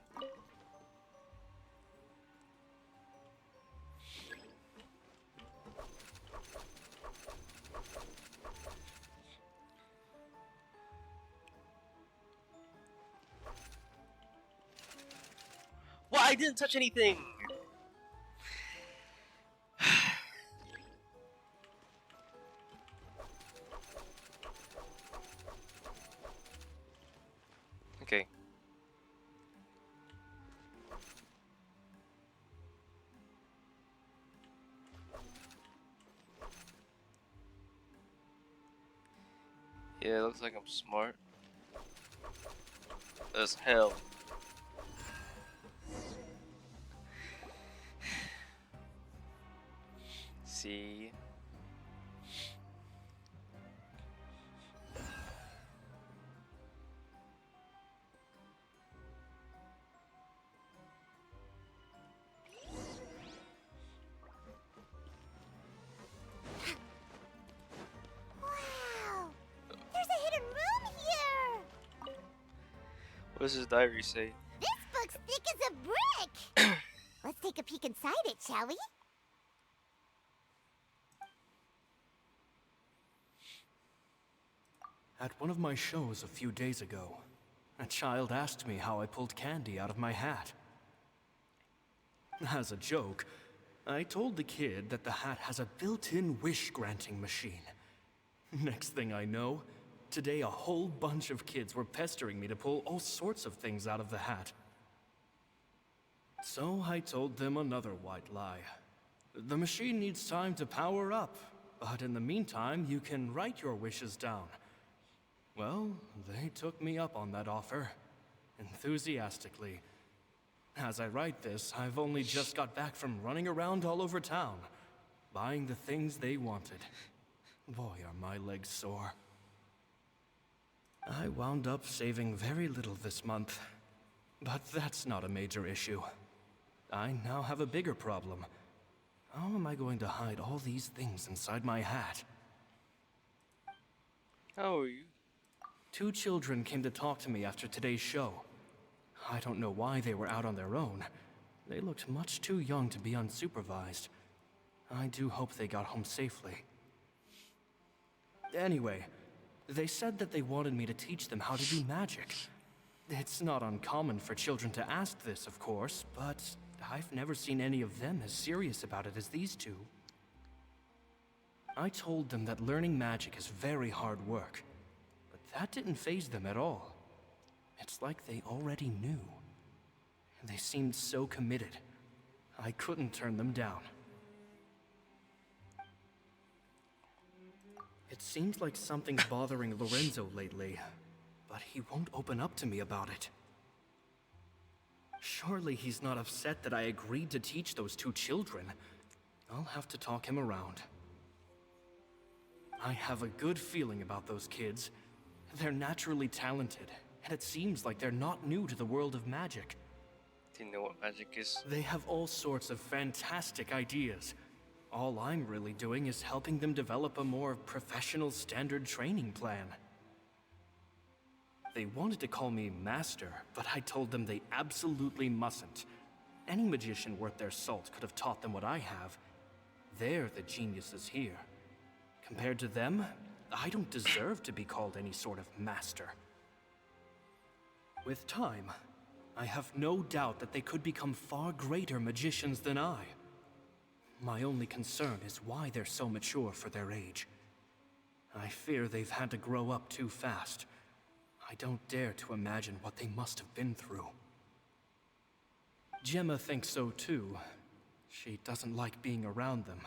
S3: What? I didn't touch anything! Okay. Yeah, it looks like I'm smart. As hell. See? What's his diary say?
S7: This book's thick as a brick! Let's take a peek inside it, shall we?
S14: At one of my shows a few days ago, a child asked me how I pulled candy out of my hat. As a joke, I told the kid that the hat has a built-in wish-granting machine. Next thing I know, today a whole bunch of kids were pestering me to pull all sorts of things out of the hat. So I told them another white lie. The machine needs time to power up, but in the meantime, you can write your wishes down. Well, they took me up on that offer, enthusiastically. As I write this, I've only just got back from running around all over town, buying the things they wanted. Boy, are my legs sore. I wound up saving very little this month, but that's not a major issue. I now have a bigger problem. How am I going to hide all these things inside my hat?
S3: How are you?
S14: 2 children came to talk to me after today's show. I don't know why they were out on their own. They looked much too young to be unsupervised. I do hope they got home safely. Anyway, they said that they wanted me to teach them how to do magic. It's not uncommon for children to ask this, of course, but I've never seen any of them as serious about it as these 2. I told them that learning magic is very hard work, but that didn't faze them at all. It's like they already knew. They seemed so committed. I couldn't turn them down. It seems like something's bothering Lorenzo lately, but he won't open up to me about it. Surely he's not upset that I agreed to teach those 2 children. I'll have to talk him around. I have a good feeling about those kids. They're naturally talented, and it seems like they're not new to the world of magic.
S3: Do you know what magic is?
S14: They have all sorts of fantastic ideas. All I'm really doing is helping them develop a more professional standard training plan. They wanted to call me Master, but I told them they absolutely mustn't. Any magician worth their salt could have taught them what I have. They're the geniuses here. Compared to them, I don't deserve to be called any sort of Master. With time, I have no doubt that they could become far greater magicians than I. My only concern is why they're so mature for their age. I fear they've had to grow up too fast. I don't dare to imagine what they must have been through. Gemma thinks so too. She doesn't like being around them.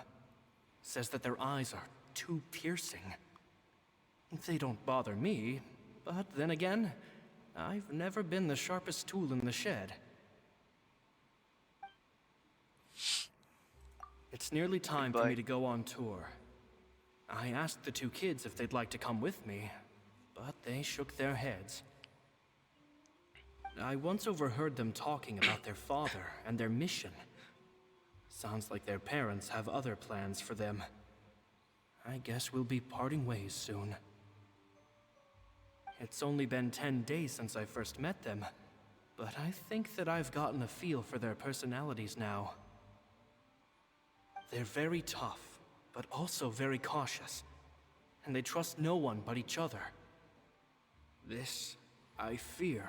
S14: Says that their eyes are too piercing. They don't bother me, but then again, I've never been the sharpest tool in the shed. It's nearly time for me to go on tour. I asked the 2 kids if they'd like to come with me, but they shook their heads. I once overheard them talking about their father and their mission. Sounds like their parents have other plans for them. I guess we'll be parting ways soon. It's only been 10 days since I first met them, but I think that I've gotten a feel for their personalities now. They're very tough, but also very cautious, and they trust no one but each other. This, I fear,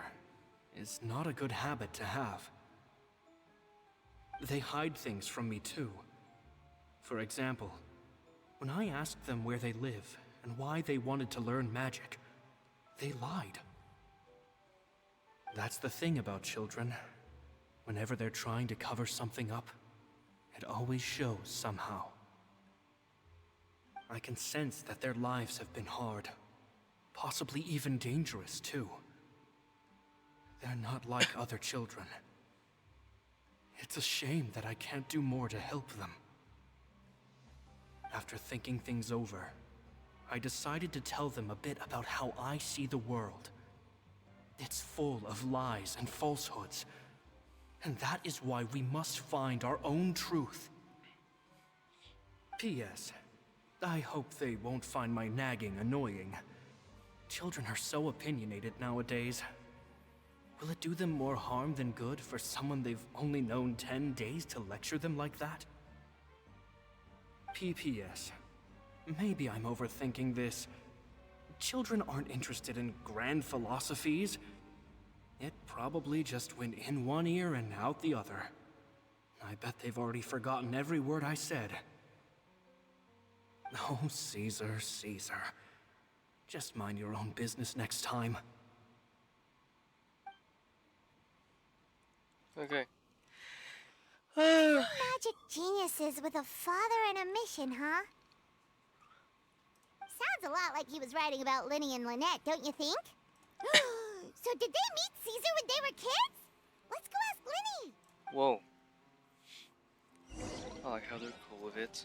S14: is not a good habit to have. They hide things from me too. For example, when I asked them where they live and why they wanted to learn magic, they lied. That's the thing about children. Whenever they're trying to cover something up, it always shows somehow. I can sense that their lives have been hard, possibly even dangerous too. They're not like other children. It's a shame that I can't do more to help them. After thinking things over, I decided to tell them a bit about how I see the world. It's full of lies and falsehoods, and that is why we must find our own truth. P.S. I hope they won't find my nagging annoying. Children are so opinionated nowadays. Will it do them more harm than good for someone they've only known 10 days to lecture them like that? PPS. Maybe I'm overthinking this. Children aren't interested in grand philosophies. It probably just went in one ear and out the other. I bet they've already forgotten every word I said. Oh, Caesar, Caesar. Just mind your own business next time.
S3: Okay.
S7: Two magic geniuses with a father and a mission, huh? Sounds a lot like he was writing about Lyney and Lynette, don't you think? So did they meet Caesar when they were kids? Let's go ask Lyney.
S3: Whoa. I like how they're cool with it.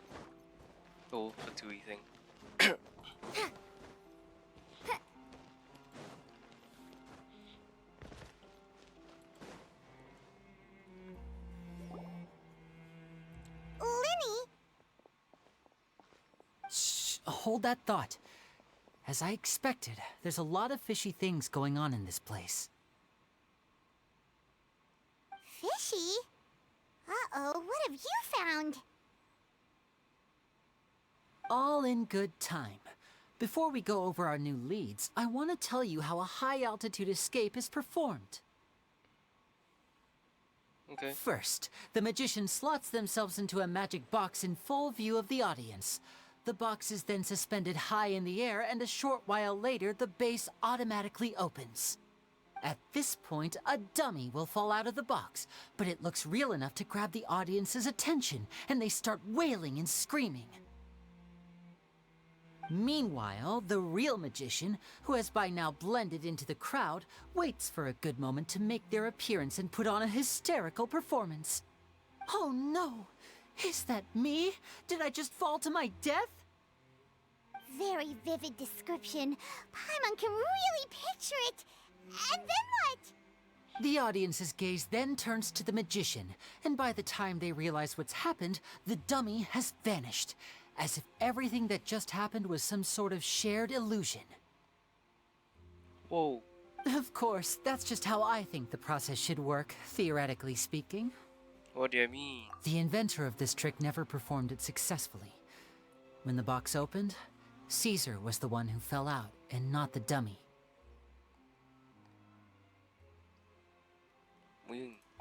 S3: The whole Fatui thing.
S7: Lyney?
S4: Shh, hold that thought. As I expected, there's a lot of fishy things going on in this place.
S7: Fishy? Uh-oh, what have you found?
S4: All in good time. Before we go over our new leads, I want to tell you how a high-altitude escape is performed.
S3: Okay.
S4: First, the magician slots themselves into a magic box in full view of the audience. The box is then suspended high in the air, and a short while later, the base automatically opens. At this point, a dummy will fall out of the box, but it looks real enough to grab the audience's attention, and they start wailing and screaming. Meanwhile, the real magician, who has by now blended into the crowd, waits for a good moment to make their appearance and put on a hysterical performance. Oh no! Is that me? Did I just fall to my death?
S7: Very vivid description. Paimon can really picture it. And then what?
S4: The audience's gaze then turns to the magician, and by the time they realize what's happened, the dummy has vanished, as if everything that just happened was some sort of shared illusion.
S3: Whoa.
S4: Of course, that's just how I think the process should work, theoretically speaking.
S3: What do you mean?
S4: The inventor of this trick never performed it successfully. When the box opened, Caesar was the one who fell out, and not the dummy.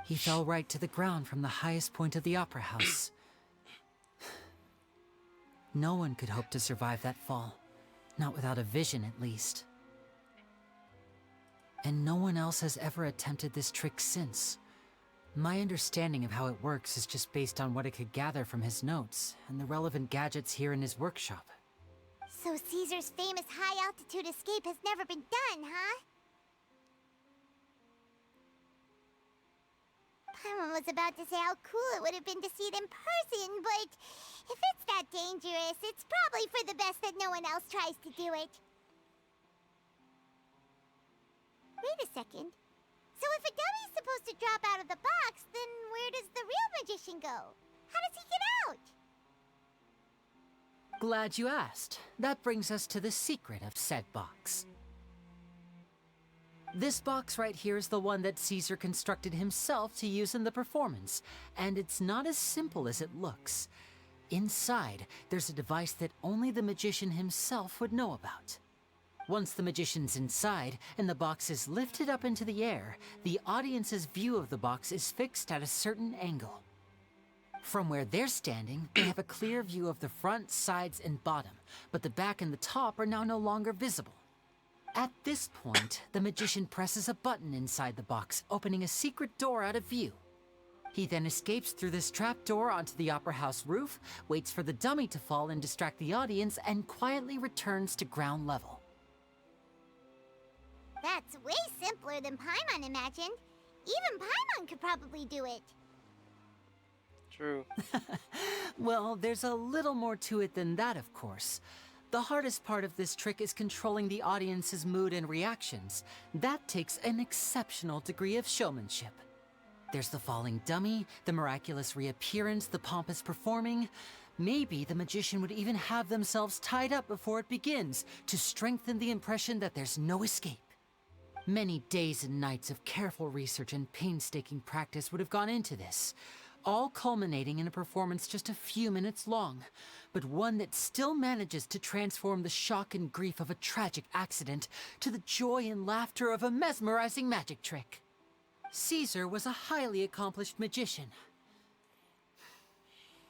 S4: He fell right to the ground from the highest point of the opera house. No one could hope to survive that fall. Not without a vision, at least. And no one else has ever attempted this trick since. My understanding of how it works is just based on what I could gather from his notes and the relevant gadgets here in his workshop.
S7: So Caesar's famous high-altitude escape has never been done, huh? Paimon was about to say how cool it would have been to see it in person, but if it's that dangerous, it's probably for the best that no one else tries to do it. Wait a second. So if a dummy's supposed to drop out of the box, then where does the real magician go? How does he get out?
S4: Glad you asked. That brings us to the secret of said box. This box right here is the one that Caesar constructed himself to use in the performance, and it's not as simple as it looks. Inside, there's a device that only the magician himself would know about. Once the magician's inside and the box is lifted up into the air, the audience's view of the box is fixed at a certain angle. From where they're standing, they have a clear view of the front, sides, and bottom, but the back and the top are now no longer visible. At this point, the magician presses a button inside the box, opening a secret door out of view. He then escapes through this trap door onto the opera house roof, waits for the dummy to fall and distract the audience, and quietly returns to ground level.
S7: That's way simpler than Paimon imagined. Even Paimon could probably do it.
S3: True.
S4: Well, there's a little more to it than that, of course. The hardest part of this trick is controlling the audience's mood and reactions. That takes an exceptional degree of showmanship. There's the falling dummy, the miraculous reappearance, the pompous performing. Maybe the magician would even have themselves tied up before it begins to strengthen the impression that there's no escape. Many days and nights of careful research and painstaking practice would have gone into this, all culminating in a performance just a few minutes long, but one that still manages to transform the shock and grief of a tragic accident to the joy and laughter of a mesmerizing magic trick. Caesar was a highly accomplished magician.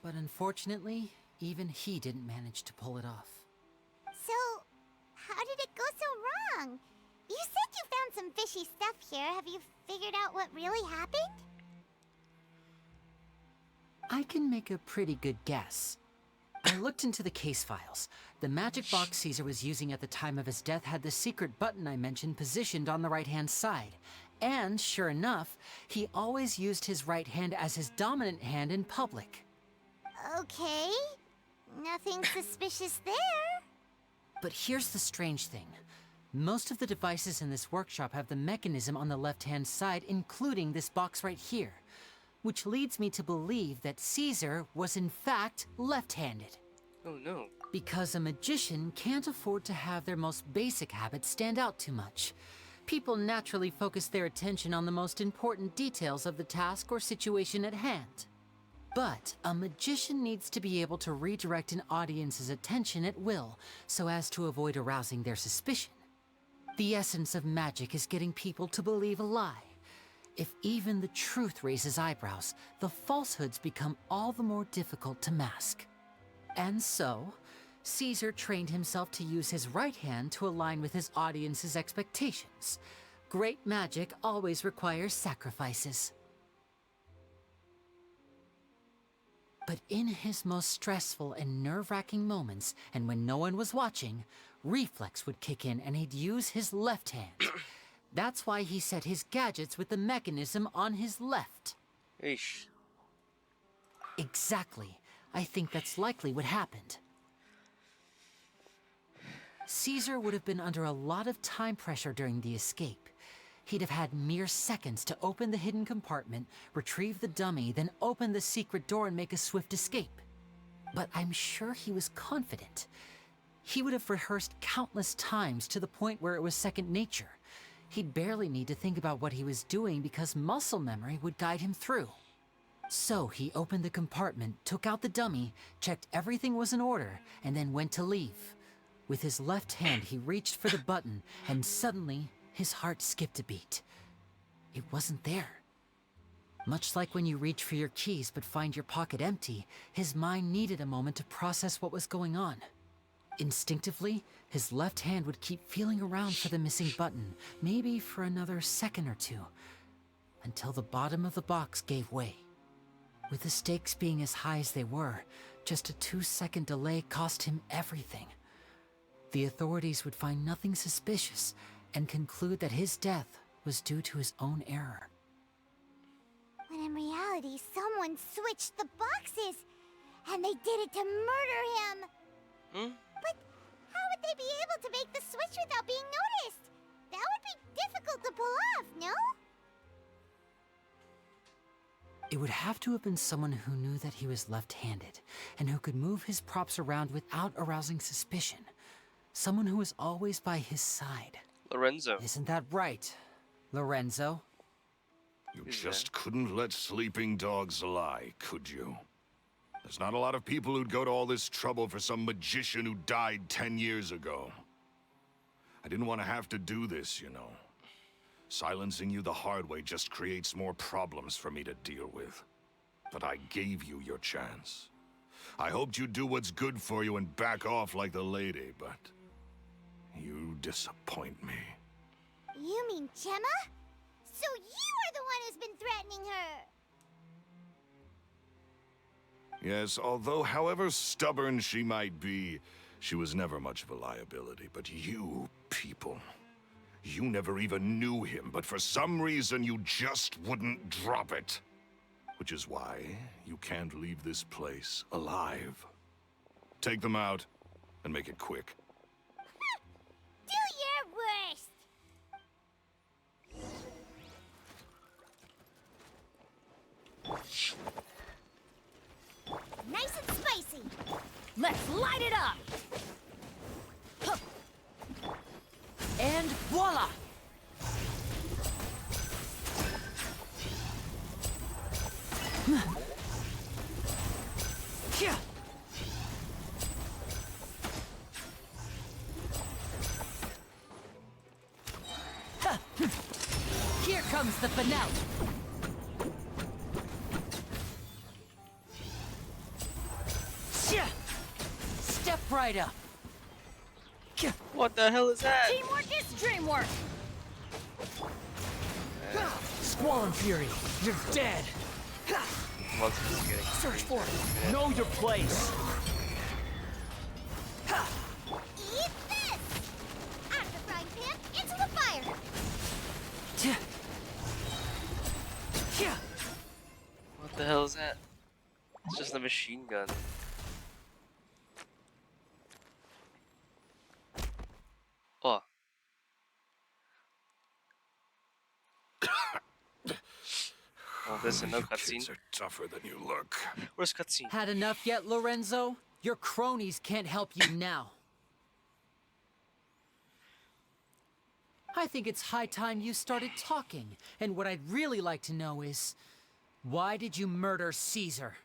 S4: But unfortunately, even he didn't manage to pull it off.
S7: So, how did it go so wrong? You said you found some fishy stuff here. Have you figured out what really happened?
S4: I can make a pretty good guess. I looked into the case files. The magic box Caesar was using at the time of his death had the secret button I mentioned positioned on the right-hand side. And, sure enough, he always used his right hand as his dominant hand in public.
S7: Okay. Nothing suspicious there.
S4: But here's the strange thing. Most of the devices in this workshop have the mechanism on the left-hand side, including this box right here. Which leads me to believe that Caesar was in fact left-handed.
S3: Oh no.
S4: Because a magician can't afford to have their most basic habits stand out too much. People naturally focus their attention on the most important details of the task or situation at hand. But a magician needs to be able to redirect an audience's attention at will so as to avoid arousing their suspicion. The essence of magic is getting people to believe a lie. If even the truth raises eyebrows, the falsehoods become all the more difficult to mask. And so, Caesar trained himself to use his right hand to align with his audience's expectations. Great magic always requires sacrifices. But in his most stressful and nerve-wracking moments, and when no one was watching, reflex would kick in and he'd use his left hand. That's why he set his gadgets with the mechanism on his left.
S3: Eesh.
S4: Exactly. I think that's likely what happened. Caesar would have been under a lot of time pressure during the escape. He'd have had mere seconds to open the hidden compartment, retrieve the dummy, then open the secret door and make a swift escape. But I'm sure he was confident. He would have rehearsed countless times to the point where it was second nature. He'd barely need to think about what he was doing because muscle memory would guide him through. So he opened the compartment, took out the dummy, checked everything was in order, and then went to leave. With his left hand, he reached for the button, and suddenly, his heart skipped a beat. It wasn't there. Much like when you reach for your keys but find your pocket empty, his mind needed a moment to process what was going on. Instinctively, his left hand would keep feeling around for the missing button, maybe for another second or two, until the bottom of the box gave way. With the stakes being as high as they were, just a 2-second delay cost him everything. The authorities would find nothing suspicious and conclude that his death was due to his own error.
S7: When in reality, someone switched the boxes, and they did it to murder him. But how would they be able to make the switch without being noticed? That would be difficult to pull off, no?
S4: It would have to have been someone who knew that he was left-handed, and who could move his props around without arousing suspicion. Someone who was always by his side.
S3: Lorenzo.
S4: Isn't that right, Lorenzo?
S6: You just couldn't let sleeping dogs lie, could you? There's not a lot of people who'd go to all this trouble for some magician who died 10 years ago. I didn't want to have to do this, you know. Silencing you the hard way just creates more problems for me to deal with. But I gave you your chance. I hoped you'd do what's good for you and back off like the lady, but you disappoint me.
S7: You mean Gemma? So you are the one who's been threatening her!
S6: Yes, although however stubborn she might be, she was never much of a liability. But you people, you never even knew him, but for some reason you just wouldn't drop it. Which is why you can't leave this place alive. Take them out, and make it quick.
S7: Do your worst! Nice and spicy!
S9: Let's light it up!
S4: And voila! Here comes the finale. Step right up.
S3: What the hell is that?
S2: Teamwork is dreamwork.
S10: Squall Fury, you're dead.
S3: Monster's getting
S10: Search for it. Know your place.
S7: Eat this! Out of the frying pan, into the fire!
S3: What the hell is that? It's just a machine gun. Oh. Oh, this is no cutscene.
S6: Kids are tougher than you look.
S3: Where's cutscene?
S4: Had enough yet, Lorenzo? Your cronies can't help you now. I think it's high time you started talking. And what I'd really like to know is, why did you murder Caesar?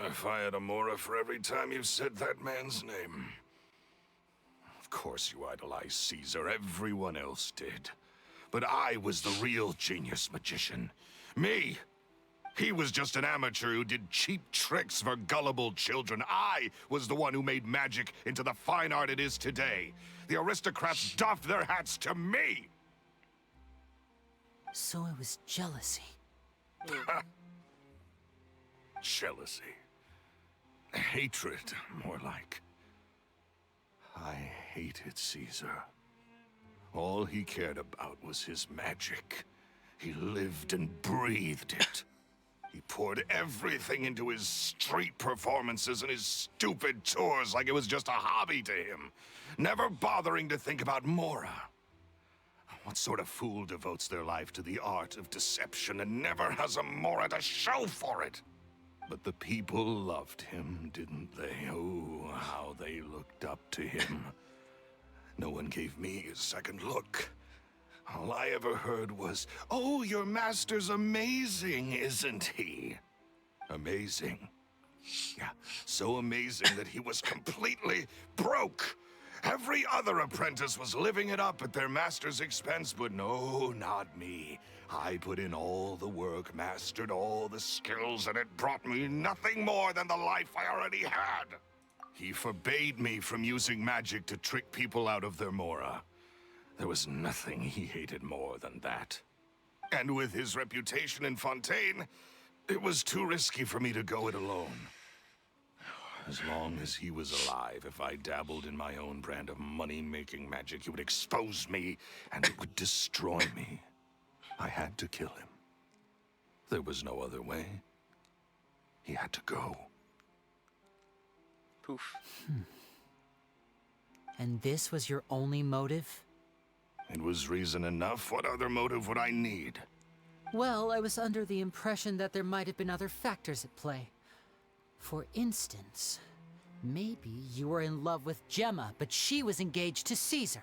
S6: If I had a Mora for every time you said that man's name. Of course you idolized Caesar, everyone else did. But I was the real genius magician. Me! He was just an amateur who did cheap tricks for gullible children. I was the one who made magic into the fine art it is today. The aristocrats doffed their hats to me!
S4: So it was jealousy.
S6: Jealousy. Hatred, more like. I hated Caesar. All he cared about was his magic. He lived and breathed it. He poured everything into his street performances and his stupid tours like it was just a hobby to him, never bothering to think about Mora. What sort of fool devotes their life to the art of deception and never has a Mora to show for it? But the people loved him, didn't they? Oh, how they looked up to him. No one gave me a second look. All I ever heard was, "Oh, your master's amazing, isn't he?" Amazing. Yeah, so amazing that he was completely broke. Every other apprentice was living it up at their master's expense, but no, not me. I put in all the work, mastered all the skills, and it brought me nothing more than the life I already had. He forbade me from using magic to trick people out of their Mora. There was nothing he hated more than that. And with his reputation in Fontaine, it was too risky for me to go it alone. As long as he was alive, if I dabbled in my own brand of money-making magic, he would expose me, and it would destroy me. I had to kill him. There was no other way. He had to go.
S3: Poof.
S4: And this was your only motive?
S6: It was reason enough. What other motive would I need?
S4: Well, I was under the impression that there might have been other factors at play. For instance, maybe you were in love with Gemma, but she was engaged to Caesar.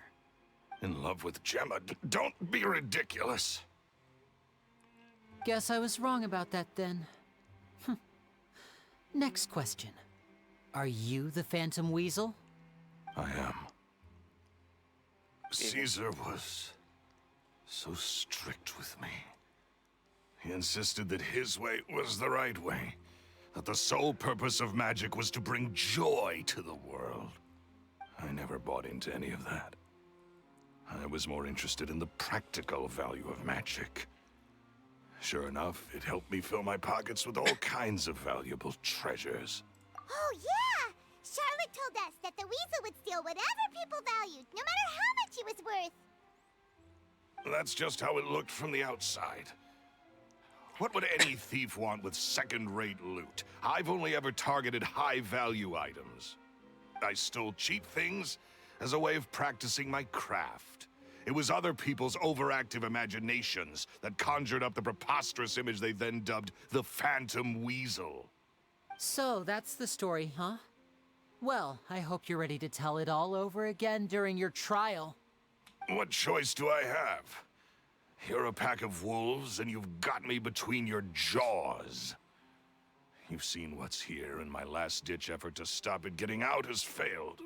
S6: In love with Gemma? Don't be ridiculous.
S4: Guess I was wrong about that then. Next question. Are you the Phantom Weasel?
S6: I am. Caesar was so strict with me. He insisted that his way was the right way. That the sole purpose of magic was to bring joy to the world. I never bought into any of that. I was more interested in the practical value of magic. Sure enough, it helped me fill my pockets with all kinds of valuable treasures.
S7: Oh, yeah! Charlotte told us that the weasel would steal whatever people valued, no matter how much it was worth.
S6: That's just how it looked from the outside. What would any thief want with second-rate loot? I've only ever targeted high-value items. I stole cheap things as a way of practicing my craft. It was other people's overactive imaginations that conjured up the preposterous image they then dubbed the Phantom Weasel.
S4: So, that's the story, huh? Well, I hope you're ready to tell it all over again during your trial.
S6: What choice do I have? You're a pack of wolves, and you've got me between your jaws. You've seen what's here, and my last-ditch effort to stop it getting out has failed.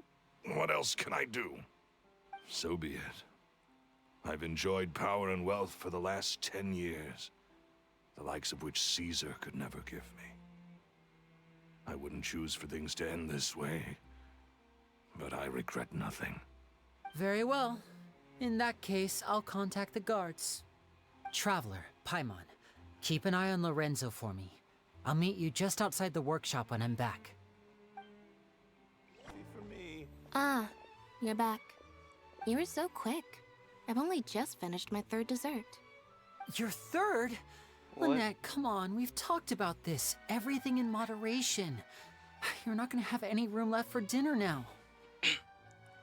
S6: What else can I do? So be it. I've enjoyed power and wealth for the last 10 years, the likes of which Caesar could never give me. I wouldn't choose for things to end this way, but I regret nothing.
S4: Very well. In that case, I'll contact the guards. Traveler, Paimon, keep an eye on Lorenzo for me. I'll meet you just outside the workshop when I'm back.
S6: For me.
S1: Ah, you're back. You were so quick. I've only just finished my 3rd dessert.
S4: Your 3rd?
S3: What?
S4: Lynette, come on, we've talked about this. Everything in moderation. You're not gonna have any room left for dinner now.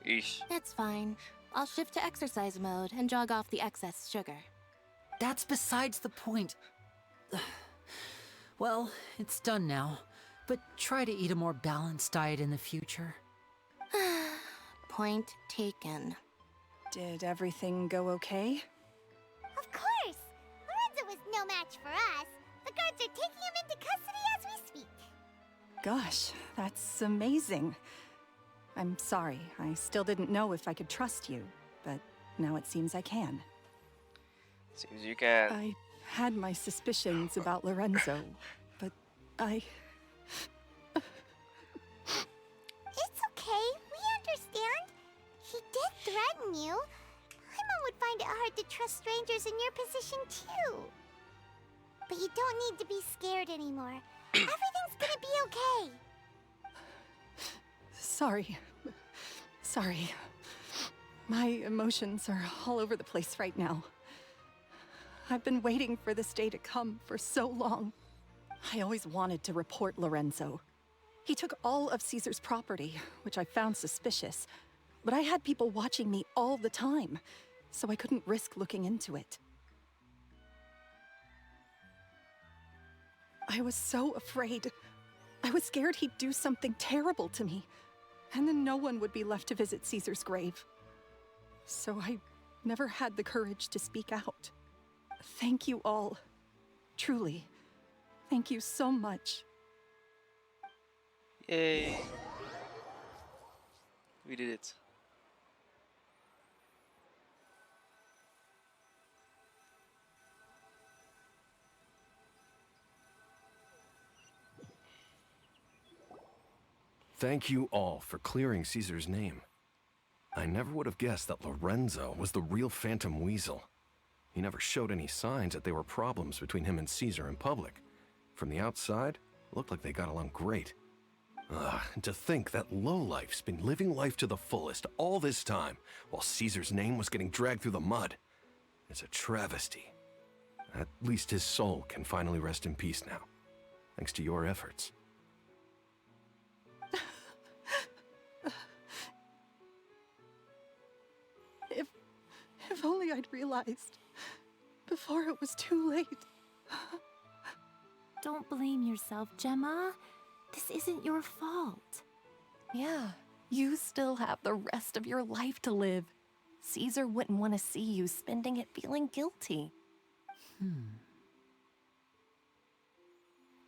S3: Eesh.
S1: It's fine. I'll shift to exercise mode and jog off the excess sugar.
S4: That's besides the point. Well, it's done now, but try to eat a more balanced diet in the future.
S1: Point taken.
S11: Did everything go okay?
S7: Of course! Lorenzo was no match for us. The guards are taking him into custody as we speak.
S11: Gosh, that's amazing. I'm sorry, I still didn't know if I could trust you, but now it seems I can.
S3: Seems you can.
S11: I had my suspicions about Lorenzo, but I...
S7: It's okay, we understand. He did threaten you. Paimon would find it hard to trust strangers in your position, too. But you don't need to be scared anymore. Everything's gonna be okay.
S11: Sorry. Sorry. My emotions are all over the place right now. I've been waiting for this day to come for so long. I always wanted to report Lorenzo. He took all of Caesar's property, which I found suspicious, but I had people watching me all the time, so I couldn't risk looking into it. I was so afraid. I was scared he'd do something terrible to me, and then no one would be left to visit Caesar's grave. So I never had the courage to speak out. Thank you all. Truly. Thank you so much.
S3: Yay. We did it.
S8: Thank you all for clearing Caesar's name. I never would have guessed that Lorenzo was the real Phantom Weasel. He never showed any signs that there were problems between him and Caesar in public. From the outside, it looked like they got along great. And to think that lowlife's been living life to the fullest all this time, while Caesar's name was getting dragged through the mud. It's a travesty. At least his soul can finally rest in peace now, thanks to your efforts.
S11: If only I'd realized before it was too late.
S9: Don't blame yourself, Gemma. This isn't your fault.
S15: Yeah, you still have the rest of your life to live. Caesar wouldn't want to see you spending it feeling guilty.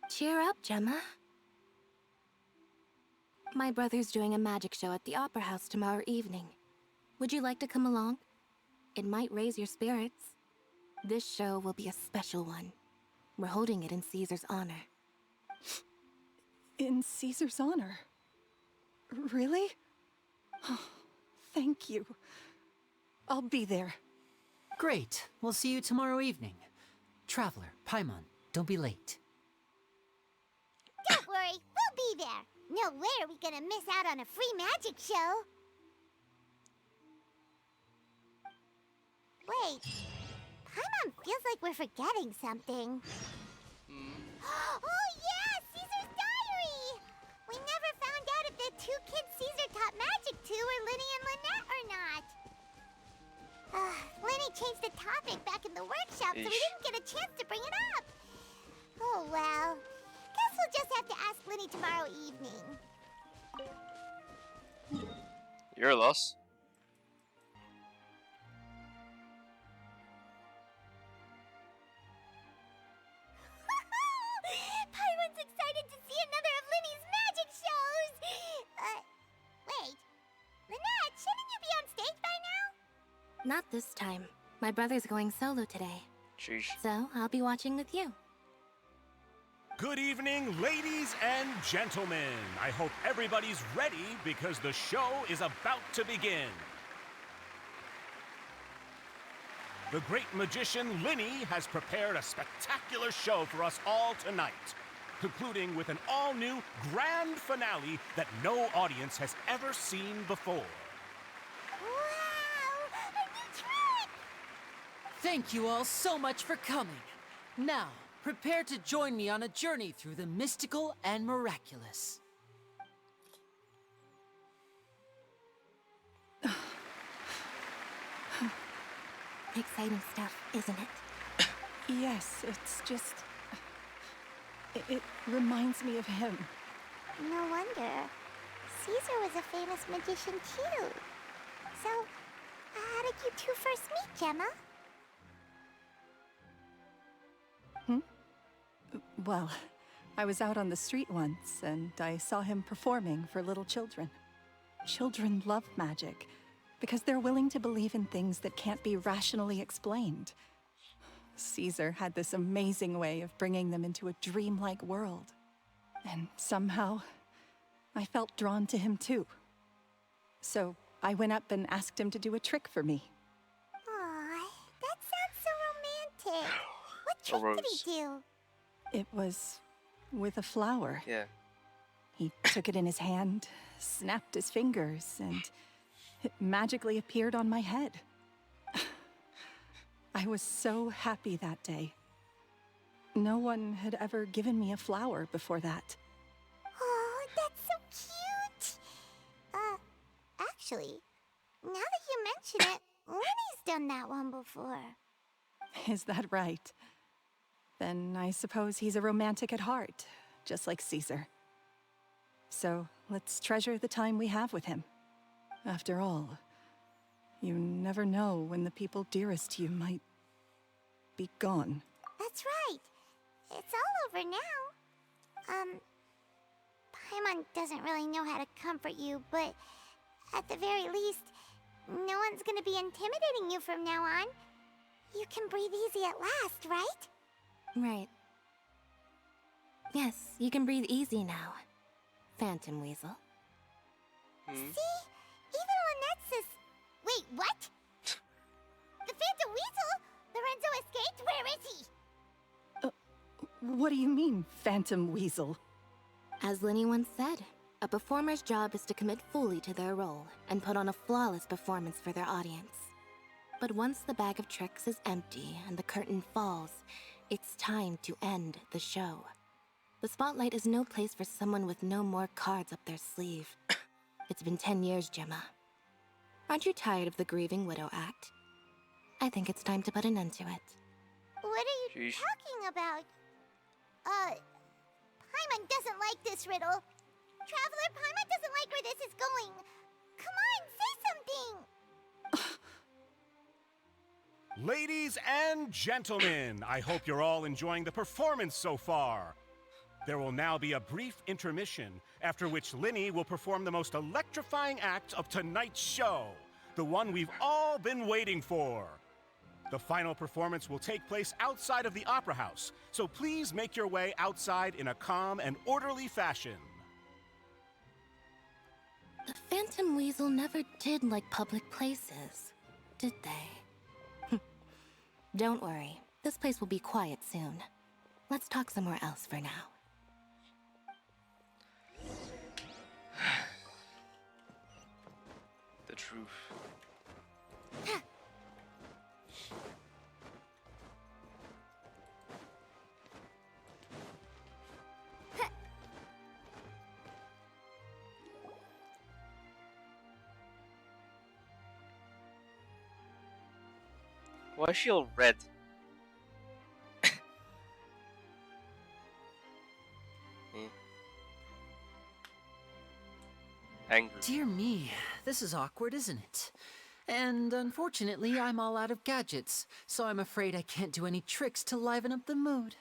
S1: Cheer up, Gemma. My brother's doing a magic show at the Opera House tomorrow evening. Would you like to come along? It might raise your spirits. This show will be a special one. We're holding it in Caesar's honor.
S11: In Caesar's honor? Really? Oh, thank you. I'll be there.
S4: Great. We'll see you tomorrow evening. Traveler, Paimon, don't be late.
S7: Don't worry, we'll be there. No way are we gonna miss out on a free magic show. Wait, Paimon feels like we're forgetting something. Oh yeah, Caesar's diary! We never found out if the two kids Caesar taught magic to were Lyney and Lynette or not. Lyney changed the topic back in the workshop, so we didn't get a chance to bring it up. Oh well, guess we'll just have to ask Lyney tomorrow evening.
S3: You're a loss.
S1: Not this time. My brother's going solo today.
S3: Sheesh.
S1: So I'll be watching with you.
S16: Good evening, ladies and gentlemen. I hope everybody's ready because the show is about to begin. The great magician Lyney has prepared a spectacular show for us all tonight, concluding with an all-new grand finale that no audience has ever seen before.
S7: Wow! A new trick!
S4: Thank you all so much for coming. Now, prepare to join me on a journey through the mystical and miraculous.
S1: Exciting stuff, isn't it?
S11: Yes, it's just... It reminds me of him.
S7: No wonder. Caesar was a famous magician too. So, how did you two first meet, Gemma?
S11: Well, I was out on the street once, and I saw him performing for little children. Children love magic, because they're willing to believe in things that can't be rationally explained. Caesar had this amazing way of bringing them into a dreamlike world. And somehow, I felt drawn to him too. So I went up and asked him to do a trick for me.
S7: Aw, that sounds so romantic. What trick did he do?
S11: It was with a flower.
S3: Yeah.
S11: He took it in his hand, snapped his fingers, and it magically appeared on my head. I was so happy that day. No one had ever given me a flower before that.
S7: Oh, that's so cute. Actually, now that you mention it, Lenny's done that one before.
S11: Is that right? Then I suppose he's a romantic at heart, just like Caesar. So let's treasure the time we have with him. After all, you never know when the people dearest to you might be gone.
S7: That's right. It's all over now. Paimon doesn't really know how to comfort you, but at the very least, no one's gonna be intimidating you from now on. You can breathe easy at last, right?
S1: Right. Yes, you can breathe easy now, Phantom Weasel.
S7: See? Even Lynette says... Wait, what? The Phantom Weasel? Lorenzo escaped? Where is he?
S11: What do you mean, Phantom Weasel?
S1: As Lyney once said, a performer's job is to commit fully to their role and put on a flawless performance for their audience. But once the bag of tricks is empty and the curtain falls, it's time to end the show. The spotlight is no place for someone with no more cards up their sleeve. It's been 10 years, Gemma. Aren't you tired of the grieving widow act? I think it's time to put an end to it.
S7: What are you talking about? Paimon doesn't like this riddle. Traveler, Paimon doesn't like where this is going. Come on, say something!
S16: Ladies and gentlemen, I hope you're all enjoying the performance so far. There will now be a brief intermission, after which Lyney will perform the most electrifying act of tonight's show, the one we've all been waiting for. The final performance will take place outside of the Opera House, so please make your way outside in a calm and orderly fashion.
S1: The Phantom Weasel never did like public places, did they? Don't worry, this place will be quiet soon. Let's talk somewhere else for now.
S3: The truth. Why is she all red? Angry.
S4: Dear me, this is awkward, isn't it? And unfortunately, I'm all out of gadgets, so I'm afraid I can't do any tricks to liven up the mood.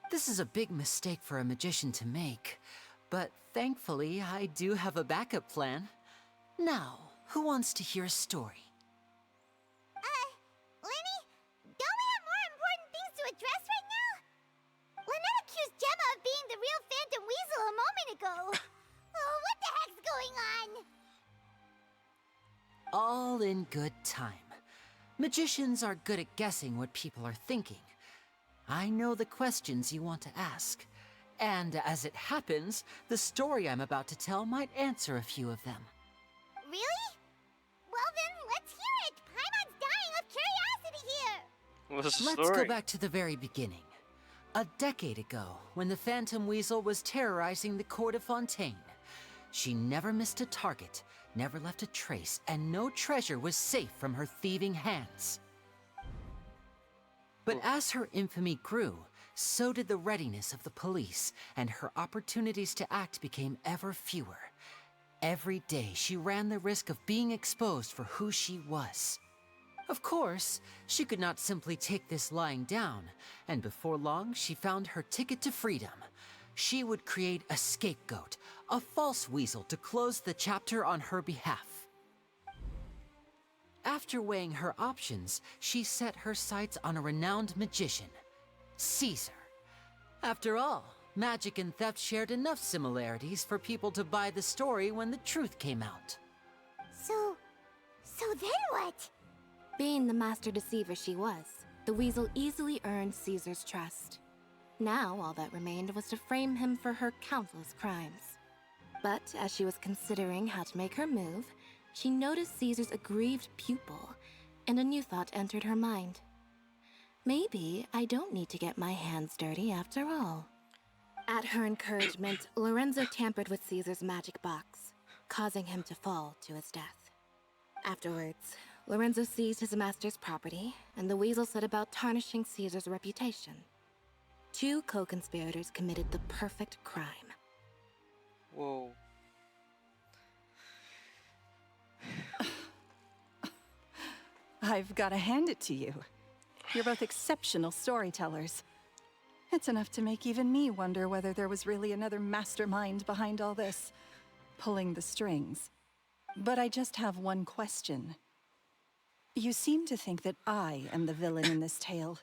S4: This is a big mistake for a magician to make, but thankfully, I do have a backup plan. Now, Who wants to hear a story?
S7: Lyney, don't we have more important things to address right now? Lynette accused Gemma of being the real Phantom Weasel a moment ago. Oh, what the heck's going on?
S4: All in good time. Magicians are good at guessing what people are thinking. I know the questions you want to ask. And as it happens, the story I'm about to tell might answer a few of them.
S7: Really? Well then, let's hear it! Paimon's dying of curiosity here!
S3: What's the
S4: Let's
S3: story?
S4: go back to the very beginning. A decade ago, when the Phantom Weasel was terrorizing the court of Fontaine. She never missed a target, never left a trace, and no treasure was safe from her thieving hands. But as her infamy grew, so did the readiness of the police, and her opportunities to act became ever fewer. Every day, she ran the risk of being exposed for who she was. Of course, she could not simply take this lying down, and before long, she found her ticket to freedom. She would create a scapegoat, a false weasel to close the chapter on her behalf. After weighing her options, she set her sights on a renowned magician, Caesar. After all, magic and theft shared enough similarities for people to buy the story when the truth came out.
S7: So then what?
S1: Being the master deceiver she was, the weasel easily earned Caesar's trust. Now all that remained was to frame him for her countless crimes. But as she was considering how to make her move, she noticed Caesar's aggrieved pupil, and a new thought entered her mind. Maybe I don't need to get my hands dirty after all. At her encouragement, Lorenzo tampered with Caesar's magic box, causing him to fall to his death. Afterwards, Lorenzo seized his master's property, and the weasel set about tarnishing Caesar's reputation. Two co-conspirators committed the perfect crime.
S3: Whoa.
S11: I've got to hand it to you. You're both exceptional storytellers. It's enough to make even me wonder whether there was really another mastermind behind all this, pulling the strings. But I just have one question. You seem to think that I am the villain in this tale.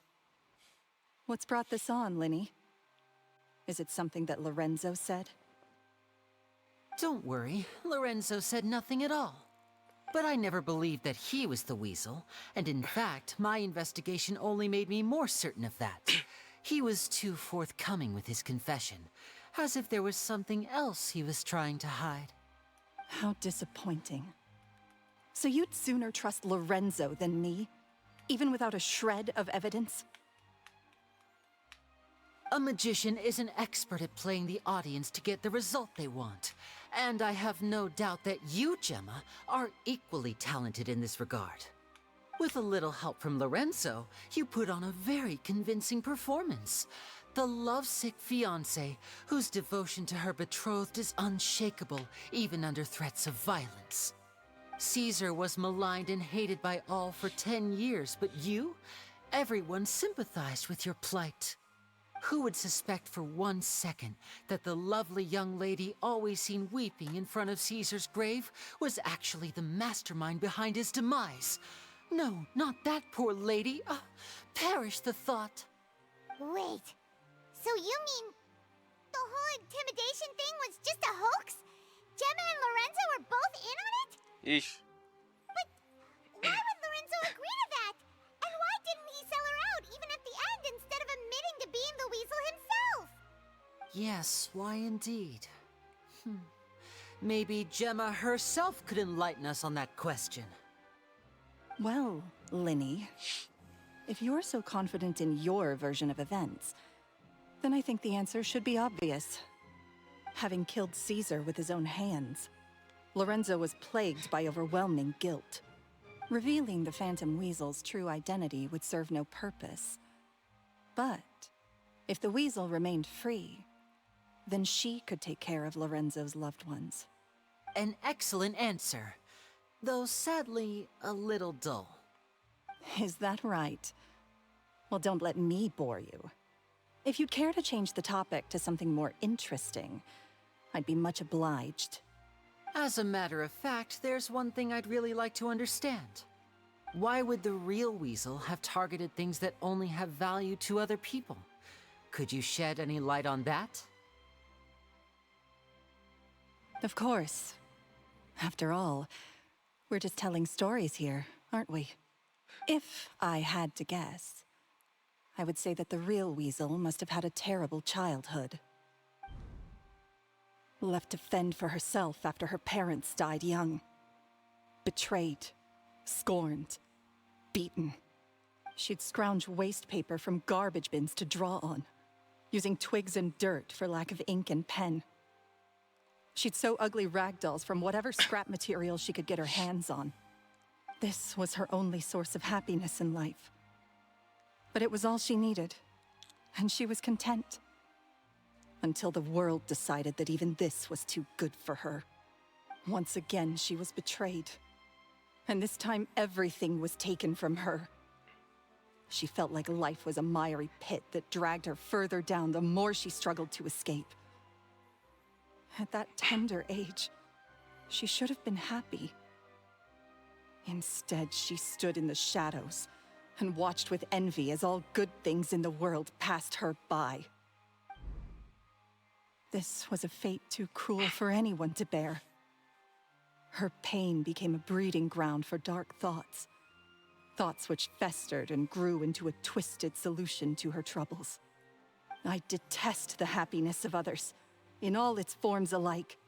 S11: What's brought this on, Lyney? Is it something that Lorenzo said?
S4: Don't worry, Lorenzo said nothing at all. But I never believed that he was the weasel, and in fact, my investigation only made me more certain of that. He was too forthcoming with his confession, as if there was something else he was trying to hide.
S11: How disappointing. So you'd sooner trust Lorenzo than me, even without a shred of evidence?
S4: A magician is an expert at playing the audience to get the result they want. And I have no doubt that you, Gemma, are equally talented in this regard. With a little help from Lorenzo, you put on a very convincing performance. The lovesick fiancé, whose devotion to her betrothed is unshakable, even under threats of violence. Caesar was maligned and hated by all for 10 years, but you? Everyone sympathized with your plight. Who would suspect for 1 second that the lovely young lady always seen weeping in front of Caesar's grave was actually the mastermind behind his demise? No, not that poor lady. Perish the thought.
S7: Wait, so you mean the whole intimidation thing was just a hoax? Gemma and Lorenzo were both in on it?
S3: Yeesh.
S7: But why would Lorenzo agree to that? And why didn't he sell her out even at the end instead of admitting to being the weasel himself?
S4: Yes, why indeed? Maybe Gemma herself could enlighten us on that question.
S11: Well, Lyney, if you're so confident in your version of events, then I think the answer should be obvious. Having killed Caesar with his own hands, Lorenzo was plagued by overwhelming guilt. Revealing the Phantom Weasel's true identity would serve no purpose. But if the Weasel remained free, then she could take care of Lorenzo's loved ones.
S4: An excellent answer, though sadly a little dull.
S11: Is that right? Well, don't let me bore you. If you'd care to change the topic to something more interesting, I'd be much obliged.
S4: As a matter of fact, there's one thing I'd really like to understand. Why would the real Weasel have targeted things that only have value to other people? Could you shed any light on that?
S11: Of course. After all, we're just telling stories here, aren't we? If I had to guess, I would say that the real Weasel must have had a terrible childhood. Left to fend for herself after her parents died young. Betrayed, scorned, beaten. She'd scrounge waste paper from garbage bins to draw on, using twigs and dirt for lack of ink and pen. She'd sew ugly rag dolls from whatever scrap material she could get her hands on. This was her only source of happiness in life. But it was all she needed, and she was content. Until the world decided that even this was too good for her. Once again, she was betrayed. And this time, everything was taken from her. She felt like life was a miry pit that dragged her further down the more she struggled to escape. At that tender age, she should have been happy. Instead, she stood in the shadows and watched with envy as all good things in the world passed her by. This was a fate too cruel for anyone to bear. Her pain became a breeding ground for dark thoughts. Thoughts which festered and grew into a twisted solution to her troubles. I detest the happiness of others, in all its forms alike.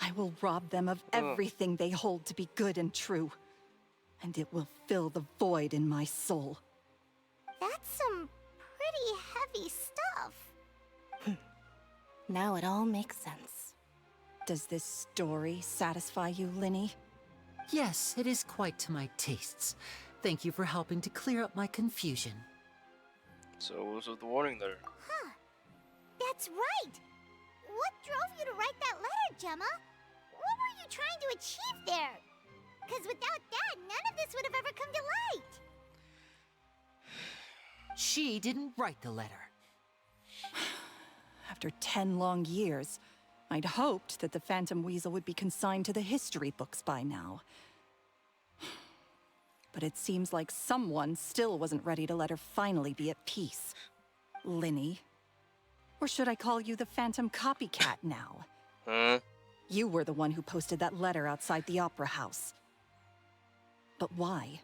S11: I will rob them of everything they hold to be good and true, and it will fill the void in my soul.
S7: That's some pretty heavy stuff.
S1: Now it all makes sense.
S11: Does this story satisfy you, Lyney?
S4: Yes, it is quite to my tastes. Thank you for helping to clear up my confusion.
S3: So what was with the warning letter?
S7: Huh. That's right. What drove you to write that letter, Gemma? What were you trying to achieve there? Because without that, none of this would have ever come to light.
S4: She didn't write the letter.
S11: After 10 long years, I'd hoped that the Phantom Weasel would be consigned to the history books by now. But it seems like someone still wasn't ready to let her finally be at peace. Lyney. Or should I call you the Phantom Copycat now?
S3: Huh?
S11: You were the one who posted that letter outside the Opera House. But why?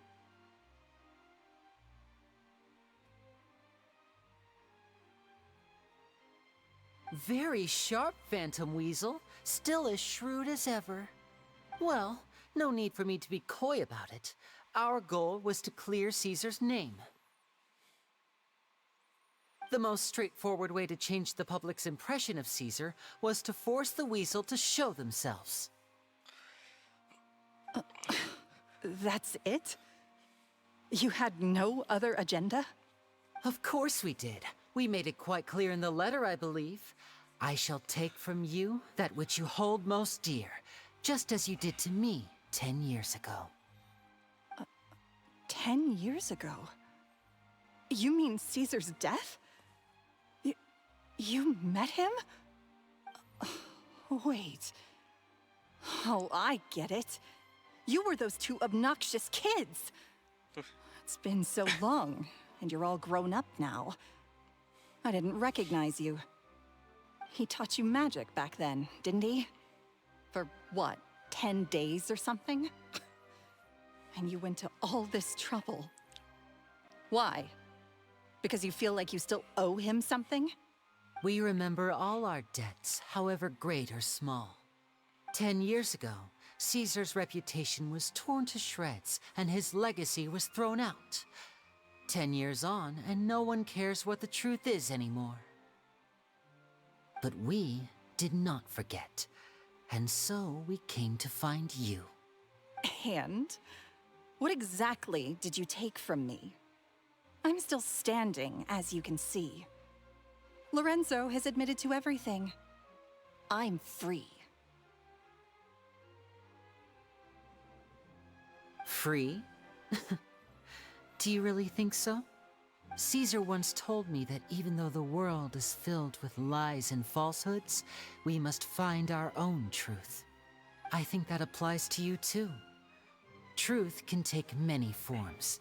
S4: Very sharp, Phantom Weasel. Still as shrewd as ever. Well, no need for me to be coy about it. Our goal was to clear Caesar's name. The most straightforward way to change the public's impression of Caesar was to force the Weasel to show themselves.
S11: That's it? You had no other agenda?
S4: Of course we did. We made it quite clear in the letter, I believe. I shall take from you that which you hold most dear, just as you did to me 10 years ago.
S11: 10 years ago? You mean Caesar's death? You met him? Wait. Oh, I get it. You were those two obnoxious kids. It's been so long, and you're all grown up now. I didn't recognize you. He taught you magic back then, didn't he? For what, 10 days or something? And you went to all this trouble. Why? Because you feel like you still owe him something?
S4: We remember all our debts, however great or small. 10 years ago, Caesar's reputation was torn to shreds, and his legacy was thrown out. 10 years on, and no one cares what the truth is anymore. But we did not forget, and so we came to find you.
S11: And? What exactly did you take from me? I'm still standing, as you can see. Lorenzo has admitted to everything. I'm free.
S4: Free? Do you really think so? Caesar once told me that even though the world is filled with lies and falsehoods, we must find our own truth. I think that applies to you too. Truth can take many forms.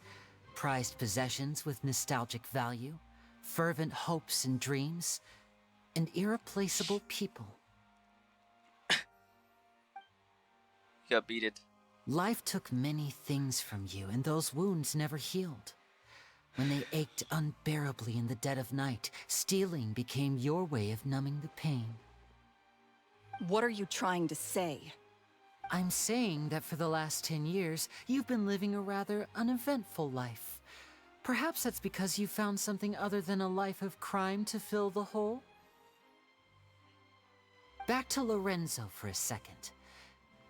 S4: Prized possessions with nostalgic value, fervent hopes and dreams, and irreplaceable people.
S3: You got beat it.
S4: Life took many things from you, and those wounds never healed. When they ached unbearably in the dead of night, stealing became your way of numbing the pain.
S11: What are you trying to say?
S4: I'm saying that for the last 10 years, you've been living a rather uneventful life. Perhaps that's because you found something other than a life of crime to fill the hole? Back to Lorenzo for a second.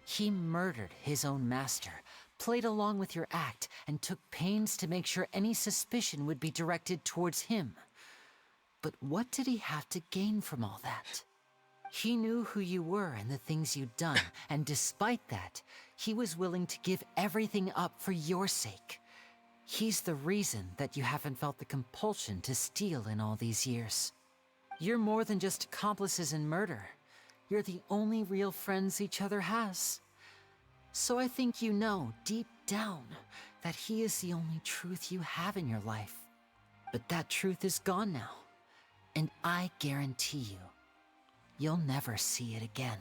S4: He murdered his own master, played along with your act, and took pains to make sure any suspicion would be directed towards him. But what did he have to gain from all that? He knew who you were and the things you'd done, and despite that, he was willing to give everything up for your sake. He's the reason that you haven't felt the compulsion to steal in all these years. You're more than just accomplices in murder. You're the only real friends each other has. So I think you know, deep down, that he is the only truth you have in your life. But that truth is gone now, and I guarantee you, you'll never see it again.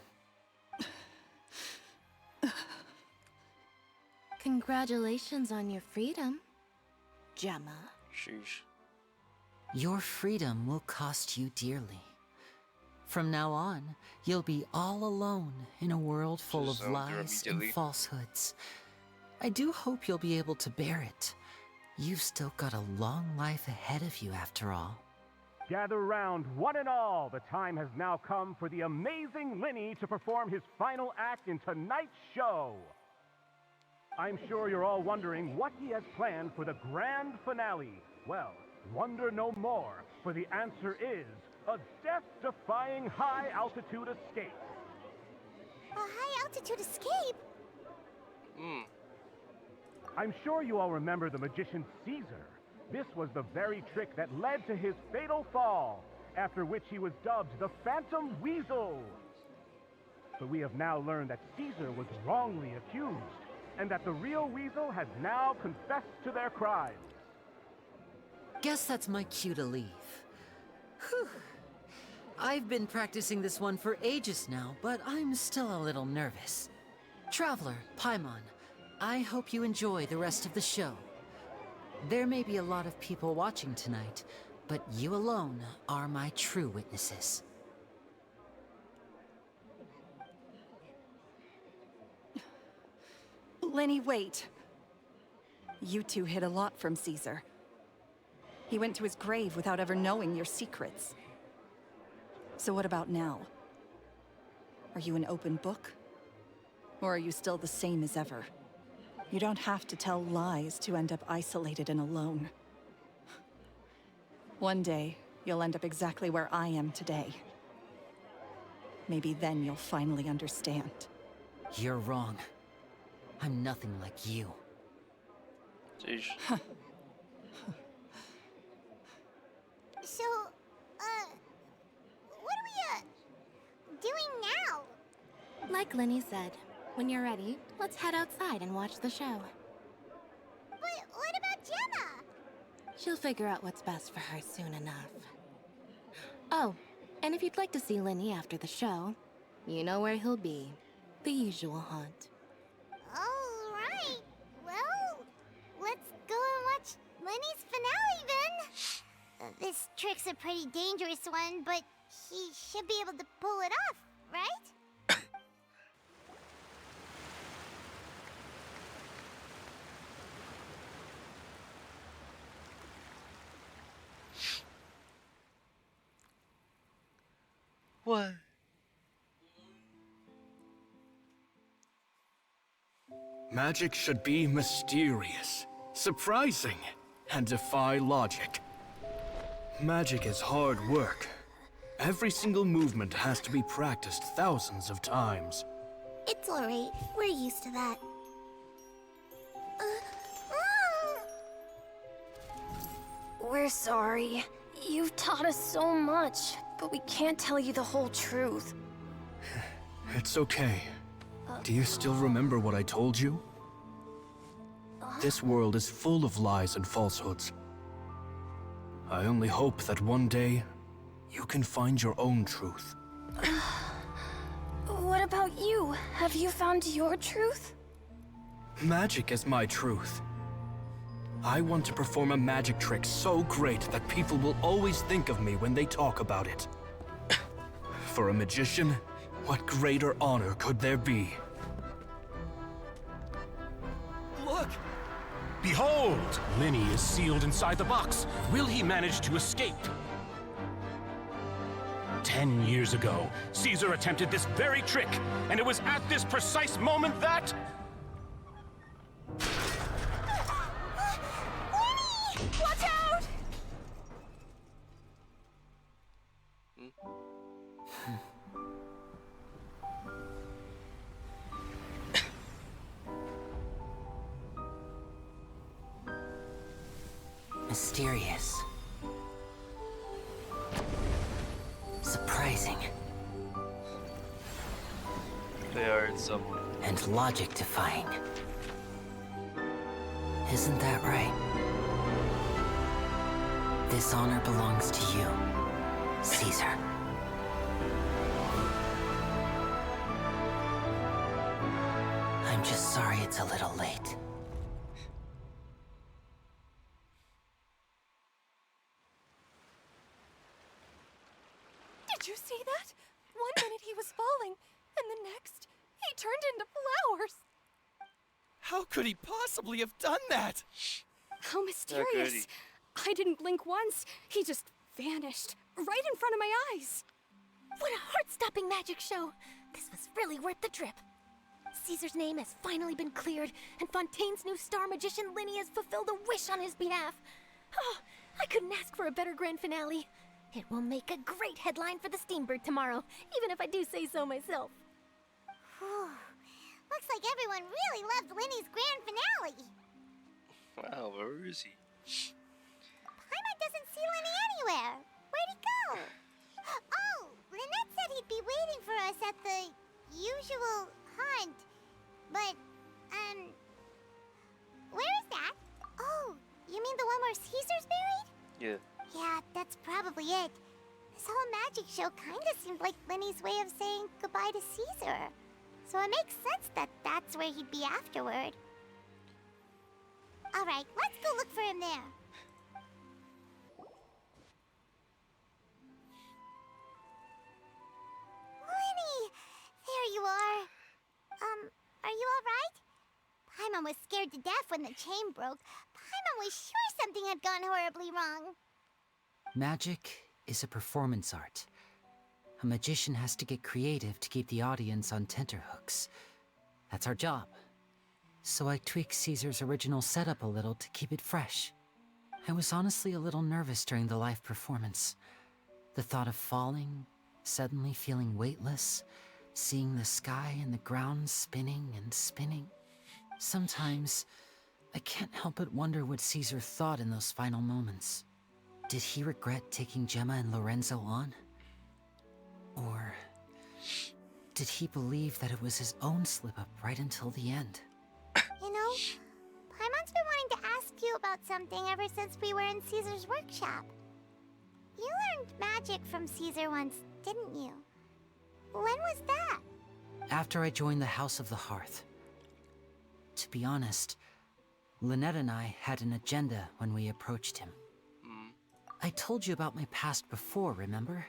S1: Congratulations on your freedom, Gemma.
S3: Sheesh.
S4: Your freedom will cost you dearly. From now on, you'll be all alone in a world full of lies and falsehoods. I do hope you'll be able to bear it. You've still got a long life ahead of you after all.
S16: Gather round, one and all. The time has now come for the amazing Lyney to perform his final act in tonight's show. I'm sure you're all wondering what he has planned for the grand finale. Well, wonder no more, for the answer is a death-defying high-altitude escape.
S7: A high-altitude escape?
S16: I'm sure you all remember the magician Caesar. This was the very trick that led to his fatal fall, after which he was dubbed the Phantom Weasel. But we have now learned that Caesar was wrongly accused, and that the real Weasel has now confessed to their crimes.
S4: Guess that's my cue to leave. Whew. I've been practicing this one for ages now, but I'm still a little nervous. Traveler, Paimon, I hope you enjoy the rest of the show. There may be a lot of people watching tonight, but you alone are my true witnesses.
S11: Lyney, wait. You two hid a lot from Caesar. He went to his grave without ever knowing your secrets. So what about now? Are you an open book? Or are you still the same as ever? You don't have to tell lies to end up isolated and alone. One day, you'll end up exactly where I am today. Maybe then you'll finally understand.
S4: You're wrong. I'm nothing like you.
S3: Jeez.
S7: So, what are we, doing now?
S1: Like Lyney said, when you're ready, let's head outside and watch the show.
S7: But what about Gemma?
S1: She'll figure out what's best for her soon enough. Oh, and if you'd like to see Lyney after the show, you know where he'll be. The usual haunt.
S7: All right. Well, let's go and watch Lyney's finale then. This trick's a pretty dangerous one, but he should be able to pull it off, right?
S3: What?
S14: Magic should be mysterious, surprising, and defy logic. Magic is hard work. Every single movement has to be practiced thousands of times.
S7: It's alright. We're used to that.
S2: We're sorry. You've taught us so much, but we can't tell you the whole truth.
S14: It's okay. Do you still remember what I told you? This world is full of lies and falsehoods. I only hope that one day you can find your own truth.
S2: What about you? Have you found your truth?
S14: Magic is my truth. I want to perform a magic trick so great that people will always think of me when they talk about it. For a magician, what greater honor could there be?
S16: Look! Behold! Lyney is sealed inside the box. Will he manage to escape? 10 years ago, Caesar attempted this very trick, and it was at this precise moment that...
S2: Lyney! Watch out!
S4: Mysterious. Surprising.
S3: They are in some...
S4: And logic-defying. Isn't that right? This honor belongs to you, Caesar. I'm just sorry it's a little late.
S15: Did you see that? 1 minute he was falling, and the next, he turned into flowers.
S10: How could he possibly have done that?
S2: How mysterious. I didn't blink once. He just vanished right in front of my eyes.
S5: What a heart-stopping magic show! This was really worth the trip. Caesar's name has finally been cleared, and Fontaine's new star magician Lyney has fulfilled a wish on his behalf. Oh, I couldn't ask for a better grand finale. It will make a great headline for the Steambird tomorrow, even if I do say so myself.
S7: Whew. Looks like everyone really loved Lyney's grand finale.
S3: Wow, where is he?
S7: Paimon doesn't see Lyney anywhere. Where'd he go? Oh, Lynette said he'd be waiting for us at the usual hunt. But, where is that? Oh, you mean the one where Caesar's buried?
S3: Yeah.
S7: Yeah, that's probably it. This whole magic show kinda seemed like Lyney's way of saying goodbye to Caesar. So it makes sense that that's where he'd be afterward. Alright, let's go look for him there. Lyney! There you are. Are you alright? Paimon was scared to death when the chain broke. Paimon was sure something had gone horribly wrong.
S4: Magic is a performance art. A magician has to get creative to keep the audience on tenterhooks. That's our job. So I tweaked Caesar's original setup a little to keep it fresh. I was honestly a little nervous during the live performance. The thought of falling, suddenly feeling weightless, seeing the sky and the ground spinning and spinning. Sometimes, I can't help but wonder what Caesar thought in those final moments. Did he regret taking Gemma and Lorenzo on? Or did he believe that it was his own slip-up right until the end?
S7: You know, Paimon's been wanting to ask you about something ever since we were in Caesar's workshop. You learned magic from Caesar once, didn't you? When was that?
S4: After I joined the House of the Hearth. To be honest, Lynette and I had an agenda when we approached him. I told you about my past before, remember?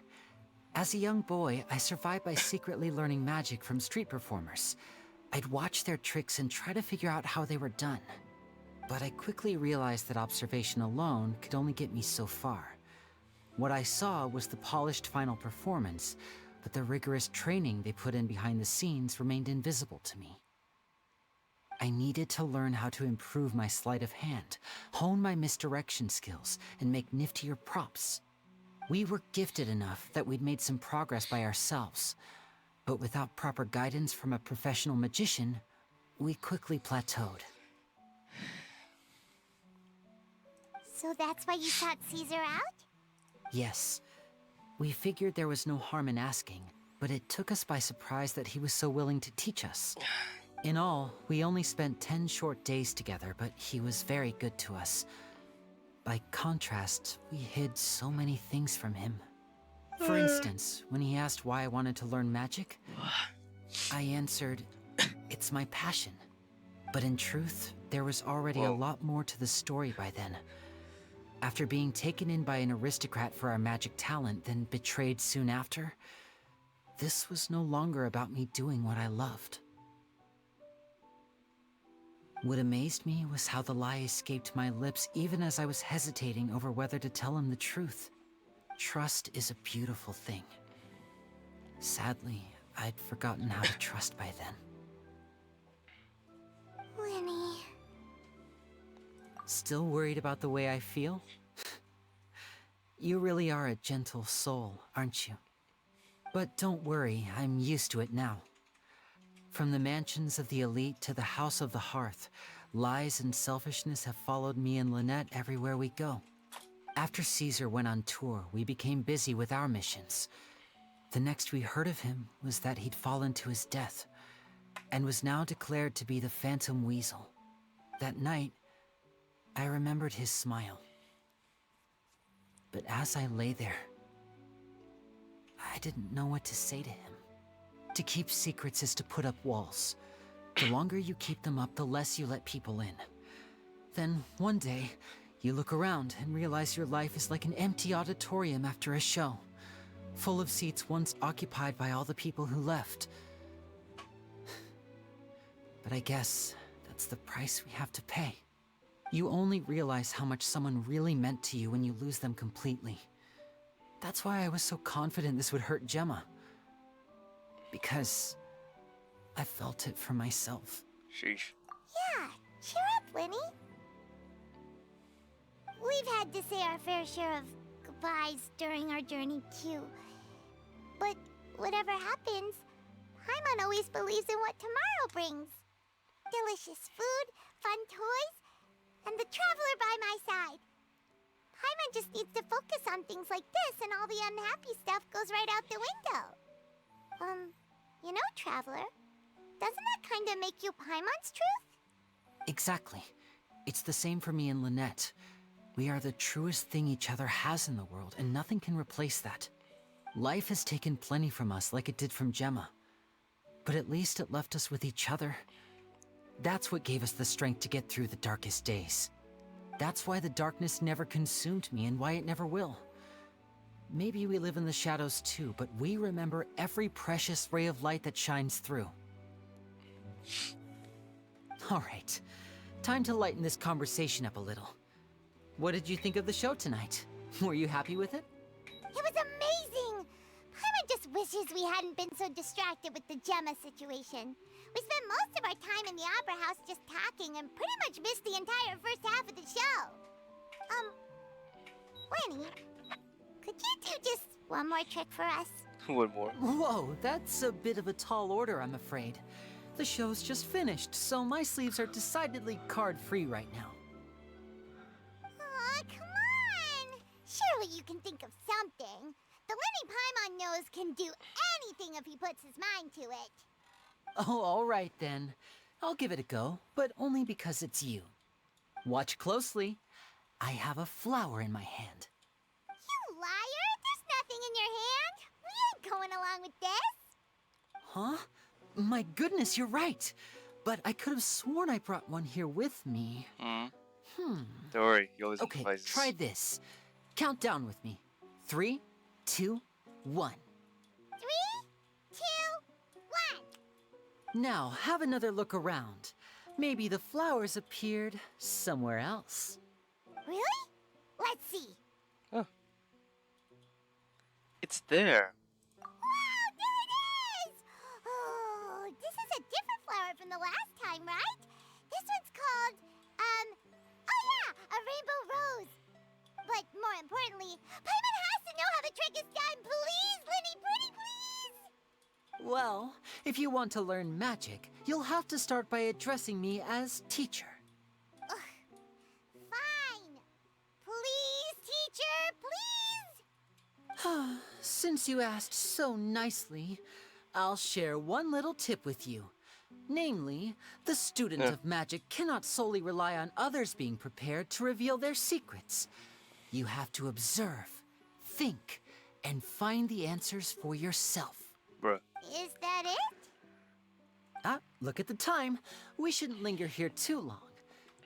S4: As a young boy, I survived by secretly learning magic from street performers. I'd watch their tricks and try to figure out how they were done. But I quickly realized that observation alone could only get me so far. What I saw was the polished final performance, but the rigorous training they put in behind the scenes remained invisible to me. I needed to learn how to improve my sleight of hand, hone my misdirection skills, and make niftier props. We were gifted enough that we'd made some progress by ourselves, but without proper guidance from a professional magician, we quickly plateaued.
S7: So that's why you sought Caesar out?
S4: Yes, we figured there was no harm in asking, but it took us by surprise that he was so willing to teach us. In all, we only spent 10 short days together, but he was very good to us. By contrast, we hid so many things from him. For instance, when he asked why I wanted to learn magic, I answered, it's my passion. But in truth, there was already a lot more to the story by then. After being taken in by an aristocrat for our magic talent, then betrayed soon after, this was no longer about me doing what I loved. What amazed me was how the lie escaped my lips even as I was hesitating over whether to tell him the truth. Trust is a beautiful thing. Sadly, I'd forgotten how to trust by then.
S7: Lyney.
S4: Still worried about the way I feel? You really are a gentle soul, aren't you? But don't worry, I'm used to it now. From the mansions of the elite to the house of the hearth, lies and selfishness have followed me and Lynette everywhere we go. After Caesar went on tour, we became busy with our missions. The next we heard of him was that he'd fallen to his death, and was now declared to be the Phantom Weasel. That night, I remembered his smile. But as I lay there, I didn't know what to say to him. To keep secrets is to put up walls. The longer you keep them up, the less you let people in. Then, one day, you look around and realize your life is like an empty auditorium after a show, full of seats once occupied by all the people who left. But I guess that's the price we have to pay. You only realize how much someone really meant to you when you lose them completely. That's why I was so confident this would hurt Gemma. Because I felt it for myself.
S3: Sheesh.
S7: Yeah, cheer up, Lyney. We've had to say our fair share of goodbyes during our journey, too. But whatever happens, Paimon always believes in what tomorrow brings. Delicious food, fun toys, and the traveler by my side. Paimon just needs to focus on things like this, and all the unhappy stuff goes right out the window. You know, Traveler, doesn't that kind of make you Paimon's truth?
S4: Exactly. It's the same for me and Lynette. We are the truest thing each other has in the world, and nothing can replace that. Life has taken plenty from us, like it did from Gemma. But at least it left us with each other. That's what gave us the strength to get through the darkest days. That's why the darkness never consumed me, and why it never will. Maybe we live in the shadows too, but we remember every precious ray of light that shines through. All right, time to lighten this conversation up a little. What did you think of the show tonight? Were you happy with it?
S7: It was amazing! Paimon just wishes we hadn't been so distracted with the Gemma situation. We spent most of our time in the Opera House just talking and pretty much missed the entire first half of the show. Lyney, could you do just one more trick for us?
S3: One more.
S4: Whoa, that's a bit of a tall order, I'm afraid. The show's just finished, so my sleeves are decidedly card-free right now.
S7: Aw, come on! Surely you can think of something. The Lyney Paimon knows can do anything if he puts his mind to it.
S4: Oh, all right then. I'll give it a go, but only because it's you. Watch closely. I have a flower in my hand.
S7: You liar! There's nothing in your hand! We ain't going along with this!
S4: Huh? My goodness, you're right. But I could have sworn I brought one here with me.
S3: Don't worry, you always
S4: Okay,
S3: improvise.
S4: try this. Count down with me. 3, 2, 1.
S7: 3, 2, 1.
S4: Now, have another look around. Maybe the flowers appeared somewhere else.
S7: Really? Let's see.
S3: It's there.
S7: Wow, there it is! Oh, this is a different flower from the last time, right? This one's called, oh yeah, a rainbow rose. But more importantly, Paimon has to know how the trick is done. Please, Lyney, pretty please!
S4: Well, if you want to learn magic, you'll have to start by addressing me as teacher.
S7: Fine. Please, teacher, please!
S4: since you asked so nicely, I'll share one little tip with you. Namely, the student of magic cannot solely rely on others being prepared to reveal their secrets. You have to observe, think, and find the answers for yourself.
S3: Bruh.
S7: Is that it?
S4: Ah, look at the time. We shouldn't linger here too long.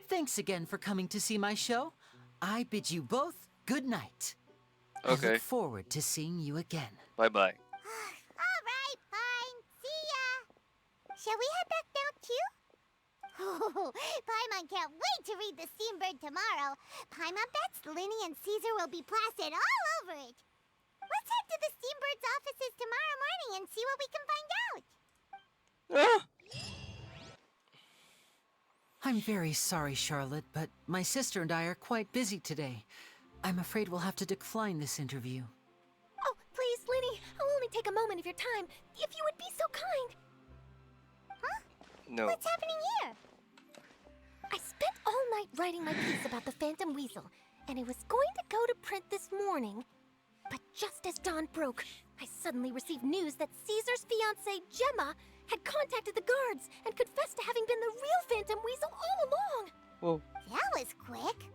S4: Thanks again for coming to see my show. I bid you both good night.
S3: Okay.
S4: I look forward to seeing you again.
S3: Bye-bye.
S7: All right, fine. See ya. Shall we head back now, too? Oh, Paimon can't wait to read The Steambird tomorrow. Paimon bets Lyney and Caesar will be plastered all over it. Let's head to the Steambird's offices tomorrow morning and see what we can find out.
S4: I'm very sorry, Charlotte, but my sister and I are quite busy today. I'm afraid we'll have to decline this interview.
S5: Oh, please, Lyney, I'll only take a moment of your time, if you would be so kind.
S7: Huh?
S3: No.
S7: What's happening here?
S5: I spent all night writing my piece about the Phantom Weasel, and it was going to go to print this morning. But just as dawn broke, I suddenly received news that Caesar's fiancée, Gemma, had contacted the guards and confessed to having been the real Phantom Weasel all along.
S3: Whoa.
S7: That was quick.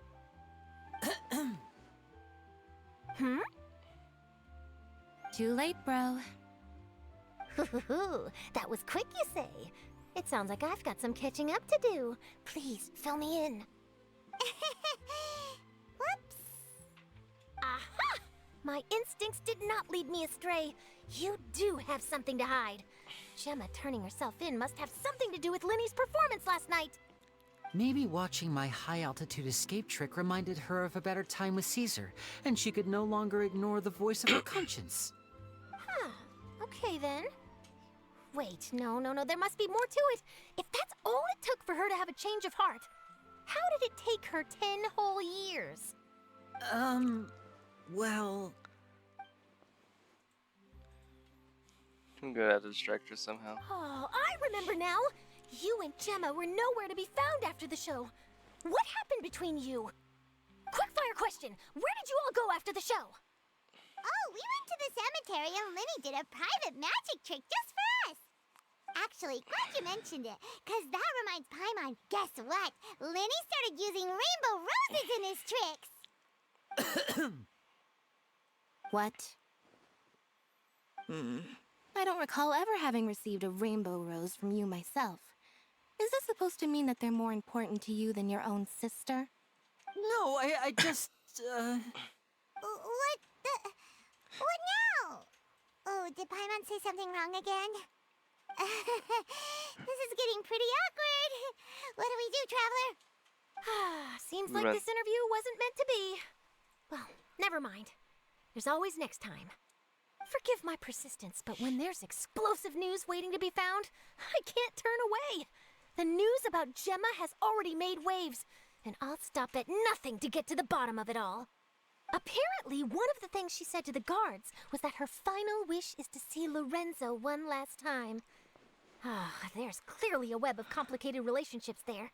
S1: Too late, bro.
S5: That was quick, you say? It sounds like I've got some catching up to do. Please, fill me in.
S7: Whoops.
S5: Aha! My instincts did not lead me astray. You do have something to hide. Gemma turning herself in must have something to do with Lyney's performance last night.
S4: Maybe watching my high-altitude escape trick reminded her of a better time with Caesar, and she could no longer ignore the voice of her conscience.
S5: Huh. Okay, then. Wait, no, there must be more to it. If that's all it took for her to have a change of heart, how did it take her 10 whole years?
S4: Well...
S3: I'm gonna have to distract her somehow.
S5: Oh, I remember now. You and Gemma were nowhere to be found after the show. What happened between you? Quickfire question. Where did you all go after the show?
S7: Oh, we went to the cemetery and Lyney did a private magic trick just for us. Actually, glad you mentioned it, because that reminds Paimon, guess what? Lyney started using rainbow roses in his tricks.
S1: What? I don't recall ever having received a rainbow rose from you myself. Is this supposed to mean that they're more important to you than your own sister?
S4: No, I just,
S7: What now? Oh, did Paimon say something wrong again? This is getting pretty awkward. What do we do, Traveler?
S5: Seems like this interview wasn't meant to be. Well, never mind. There's always next time. Forgive my persistence, but when there's explosive news waiting to be found, I can't turn away. The news about Gemma has already made waves, and I'll stop at nothing to get to the bottom of it all. Apparently, one of the things she said to the guards was that her final wish is to see Lorenzo one last time. There's clearly a web of complicated relationships there.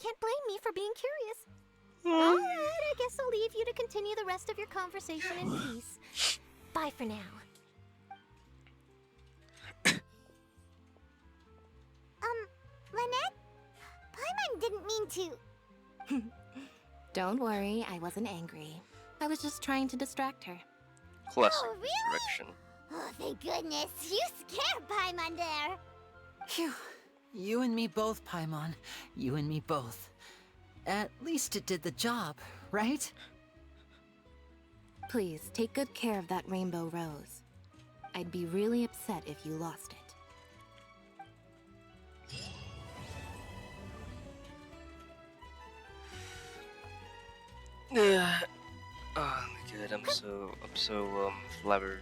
S5: Can't blame me for being curious. All right, I guess I'll leave you to continue the rest of your conversation in peace. Bye for now.
S7: Lynette? Paimon didn't mean to.
S1: Don't worry, I wasn't angry. I was just trying to distract her.
S3: Classic
S7: Oh, really?
S3: direction.
S7: Oh, thank goodness. You scared Paimon there.
S4: Phew. You and me both, Paimon. You and me both. At least it did the job, right?
S1: Please, take good care of that rainbow rose. I'd be really upset if you lost it.
S3: Oh, good. I'm so flabbered.